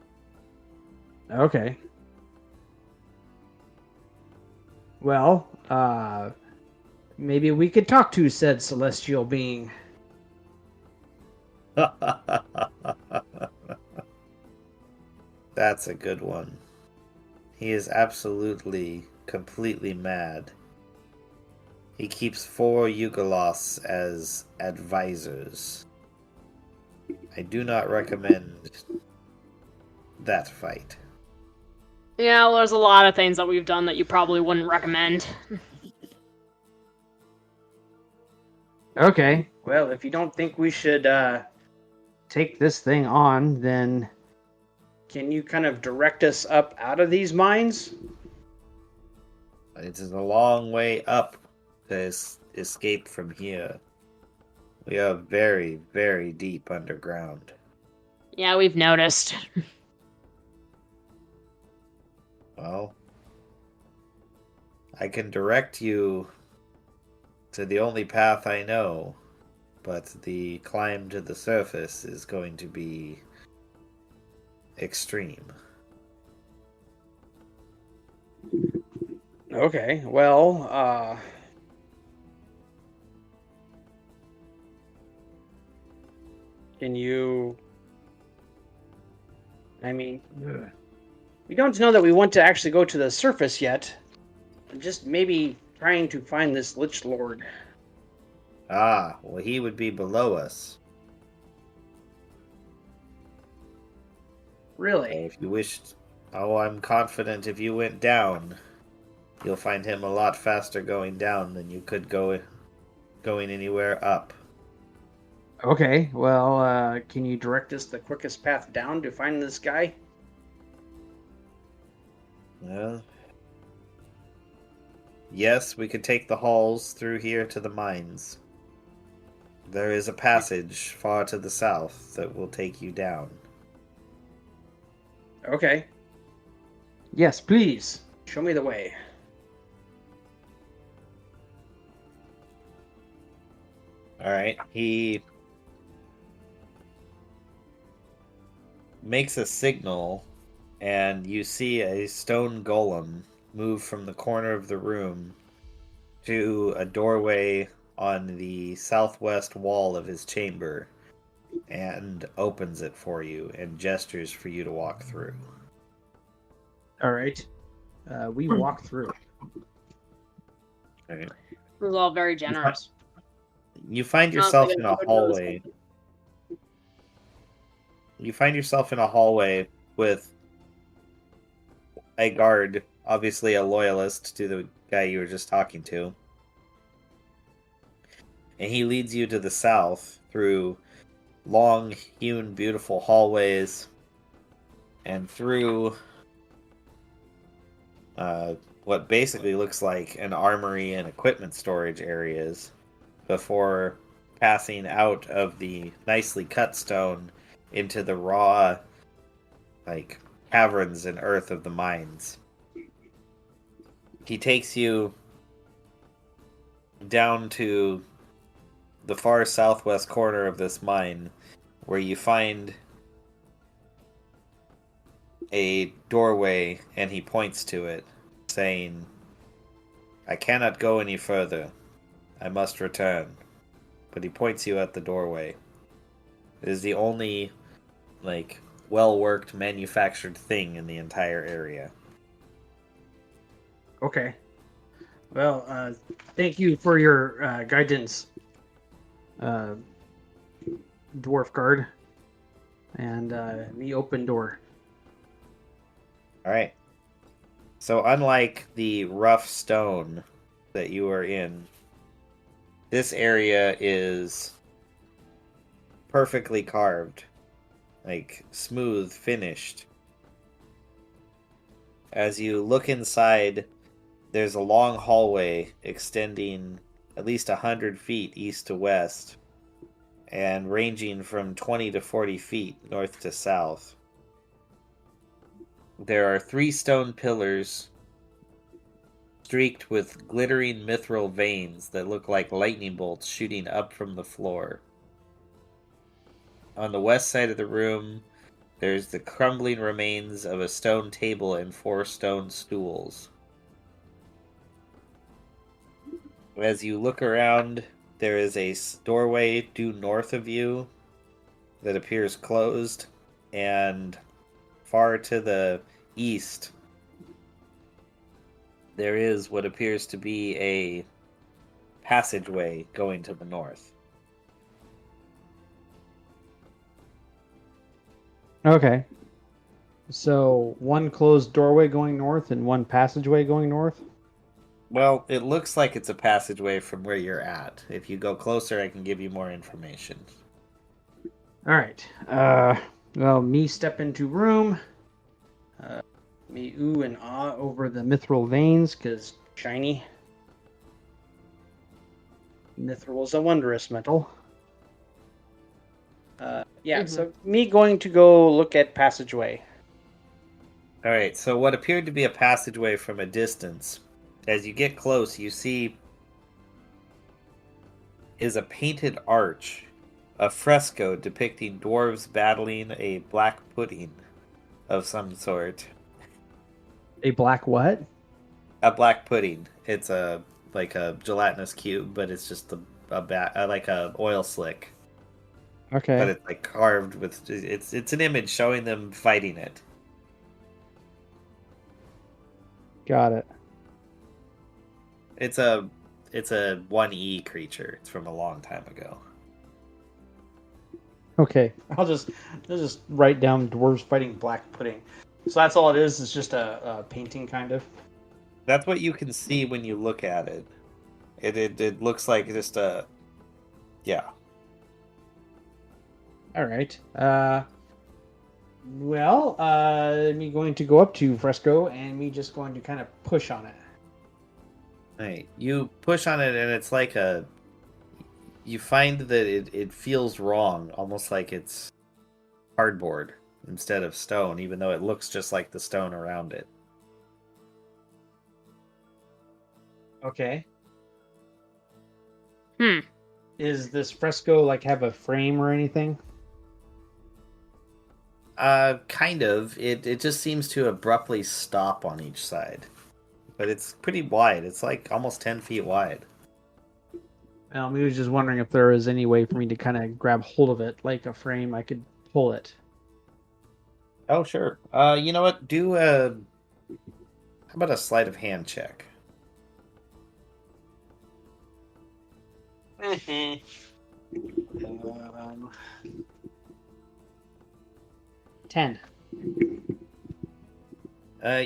Okay. Well, maybe we could talk to said celestial being. That's a good one. He is absolutely, completely mad. He keeps 4 Yugolos as advisors. I do not recommend that fight. Yeah, well, there's a lot of things that we've done that you probably wouldn't recommend. Okay. Well, if you don't think we should take this thing on, then can you kind of direct us up out of these mines? It is a long way up to escape from here. We are very, very deep underground. Yeah, we've noticed. Well, I can direct you to the only path I know, but the climb to the surface is going to be extreme. Okay. Well, can you? I mean, we don't know that we want to actually go to the surface yet. Just maybe trying to find this Lich Lord. Ah, well, he would be below us. Really? If you wished, I'm confident if you went down, you'll find him a lot faster going down than you could going anywhere up. Okay. Well, can you direct us the quickest path down to find this guy? Well, yes, we could take the halls through here to the mines. There is a passage far to the south that will take you down. Okay. Yes, please. Show me the way. Alright, he makes a signal, and you see a stone golem move from the corner of the room to a doorway on the southwest wall of his chamber and opens it for you and gestures for you to walk through. All right. We walk through. Alright. It was all very generous. You find I don't yourself think in I a would notice hallway. You find yourself in a hallway with a guard, obviously a loyalist to the guy you were just talking to. And he leads you to the south through long, hewn, beautiful hallways and through what basically looks like an armory and equipment storage areas before passing out of the nicely cut stone into the raw, like, caverns and earth of the mines. He takes you down to the far southwest corner of this mine, where you find a doorway, and he points to it, saying, "I cannot go any further. I must return." But he points you at the doorway. It is the only, like, well-worked manufactured thing in the entire area. Okay. Well, thank you for your guidance, dwarf guard. And me open door. All right. So unlike the rough stone that you are in, this area is perfectly carved, like smooth, finished. As you look inside, there's a long hallway extending at least 100 feet east to west and ranging from 20 to 40 feet north to south. There are 3 stone pillars streaked with glittering mithril veins that look like lightning bolts shooting up from the floor. On the west side of the room, there's the crumbling remains of a stone table and 4 stone stools. As you look around, there is a doorway due north of you that appears closed, and far to the east, there is what appears to be a passageway going to the north. Okay. So one closed doorway going north and one passageway going north? Well, it looks like it's a passageway from where you're at. If you go closer, I can give you more information. All right. Well, me step into room. Me ooh and ah over the mithril veins, because shiny. Mithril is a wondrous metal. So me going to go look at passageway. Alright, so what appeared to be a passageway from a distance, as you get close, you see is a painted arch, a fresco depicting dwarves battling a black pudding of some sort. A black what? A black pudding. It's like a gelatinous cube, but it's just like a oil slick. Okay. But it's like carved with it's an image showing them fighting it. Got it. It's a 1E creature. It's from a long time ago. Okay. I'll just write down dwarves fighting black pudding. So that's all it is. It's just a painting, kind of. That's what you can see when you look at it. It looks like just a yeah. All right. Me going to go up to fresco and me just going to kind of push on it. Right. You push on it and it's like you find that it feels wrong, almost like it's cardboard instead of stone, even though it looks just like the stone around it. Okay. Hmm. Is this fresco like have a frame or anything? Kind of. It just seems to abruptly stop on each side. But it's pretty wide. It's like almost 10 feet wide. I was just wondering if there is any way for me to kind of grab hold of it, like a frame. I could pull it. Oh, sure. You know what? How about a sleight of hand check? Um, 10.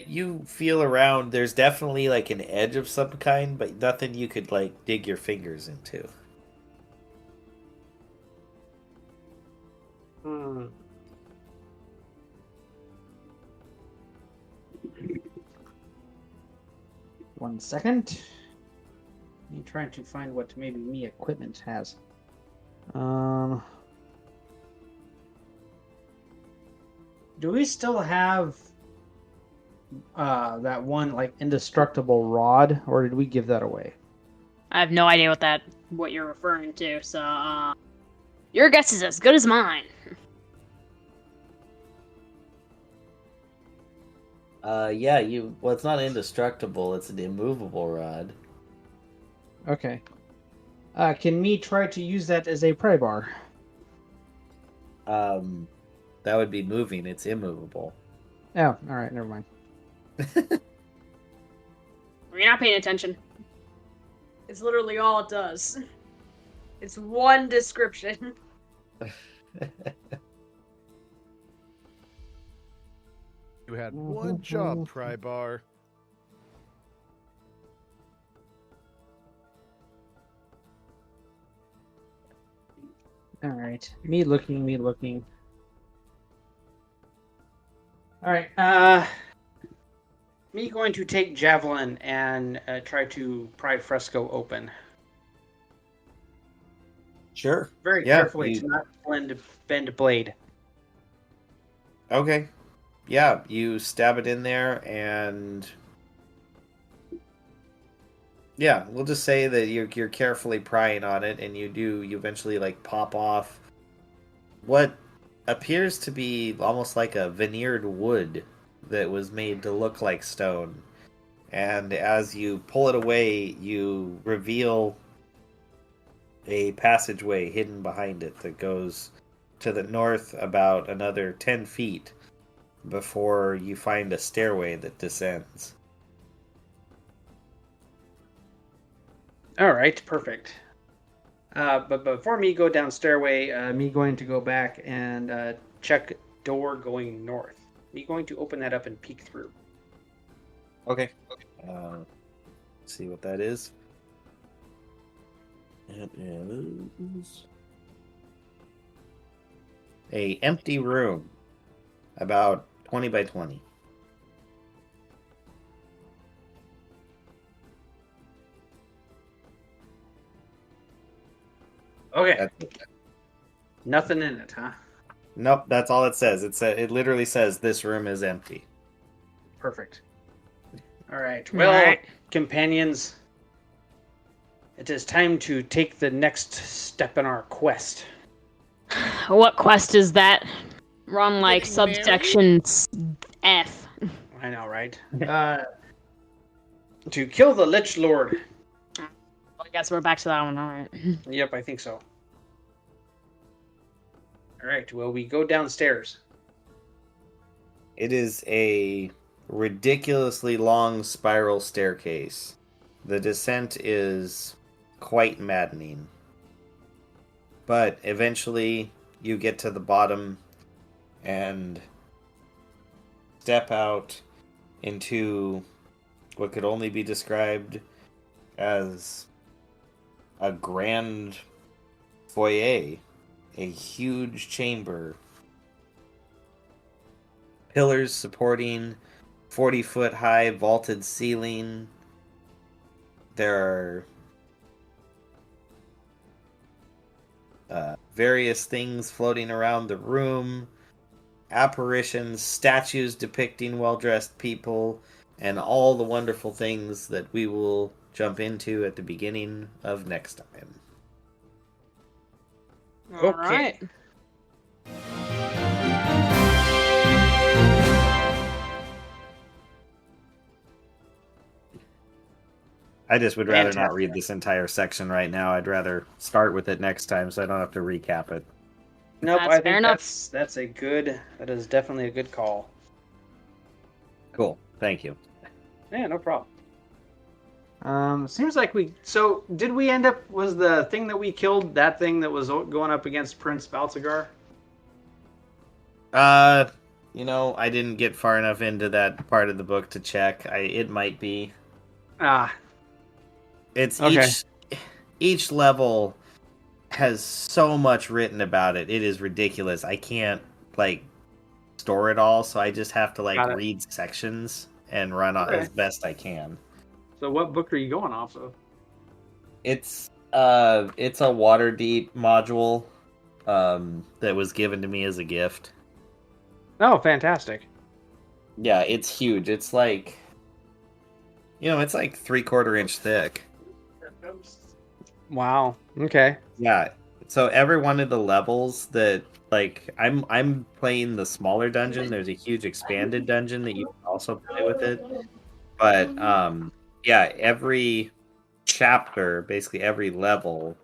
You feel around. There's definitely like an edge of some kind, but nothing you could like dig your fingers into. One second. I'm trying to find what maybe me equipment has. Do we still have that one like indestructible rod, or did we give that away? I have no idea what you're referring to, so your guess is as good as mine. Well, it's not indestructible, it's an immovable rod. Okay. Can me try to use that as a pry bar? That would be moving. It's immovable. Oh, all right, never mind. You're not paying attention. It's literally all it does. It's one description. You had one job, Prybar. All right, me looking. All right, me going to take javelin and try to pry fresco open. Sure. Very Yeah, carefully to not bend blade. Okay. Yeah, you stab it in there, and yeah, we'll just say that you're carefully prying on it, and you eventually like pop off what appears to be almost like a veneered wood that was made to look like stone. And as you pull it away, you reveal a passageway hidden behind it that goes to the north about another 10 feet before you find a stairway that descends. All right, perfect. But before me go down stairway, me going to go back and check door going north. Me going to open that up and peek through. Okay. See what that is. It is a empty room, about 20 by 20. Okay, That's, nothing in it, huh? nope, that's all it says. It literally says this room is empty. Perfect. All right. Well, Alright. companions, it is time to take the next step in our quest. What quest is that? We're on like Getting subsection F. I know, right? To kill the Lich Lord. I guess we're back to that one. All right. Yep, I think so. All right. Well, we go downstairs. It is a ridiculously long spiral staircase. The descent is quite maddening. But eventually you get to the bottom and step out into what could only be described as a grand foyer, a huge chamber. Pillars supporting 40-foot high vaulted ceiling. There are various things floating around the room, apparitions, statues depicting well-dressed people, and all the wonderful things that we will jump into at the beginning of next time. All right. I just would rather not Fantastic. read this entire section right now. I'd rather start with it next time so I don't have to recap it. Nope, That's I fair think enough. that is definitely a good call. Cool. Thank you. Yeah, no problem. Seems like so did we end up, was the thing that we killed that thing that was going up against Prince Baltzagar? I didn't get far enough into that part of the book to check. It might be. Ah, It's Okay. each level has so much written about it. It is ridiculous. I can't store it all, so I just have to Got it. read sections and run Okay. as best I can. so what book are you going off of? It's a Waterdeep module that was given to me as a gift. Oh, fantastic. Yeah, it's huge. It's like 3/4 inch thick. Wow. Okay. Yeah. So every one of the levels that I'm playing the smaller dungeon. There's a huge expanded dungeon that you can also play with it. But every chapter, basically every level,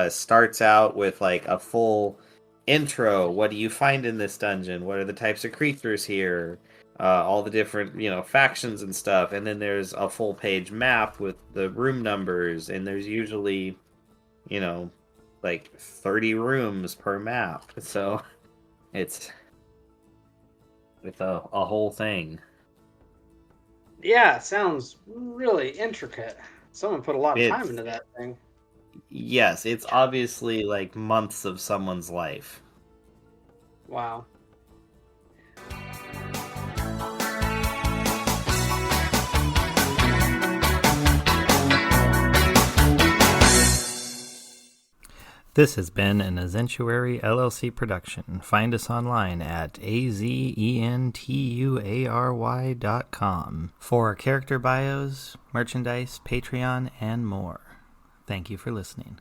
starts out with a full intro. What do you find in this dungeon? What are the types of creatures here? All the different, factions and stuff. And then there's a full page map with the room numbers, and there's usually, like 30 rooms per map. So it's with a whole thing. Yeah, sounds really intricate. Someone put a lot of time into that thing. Yes, it's obviously like months of someone's life. Wow. This has been an Azentuary LLC production. Find us online at azentuary.com for character bios, merchandise, Patreon, and more. Thank you for listening.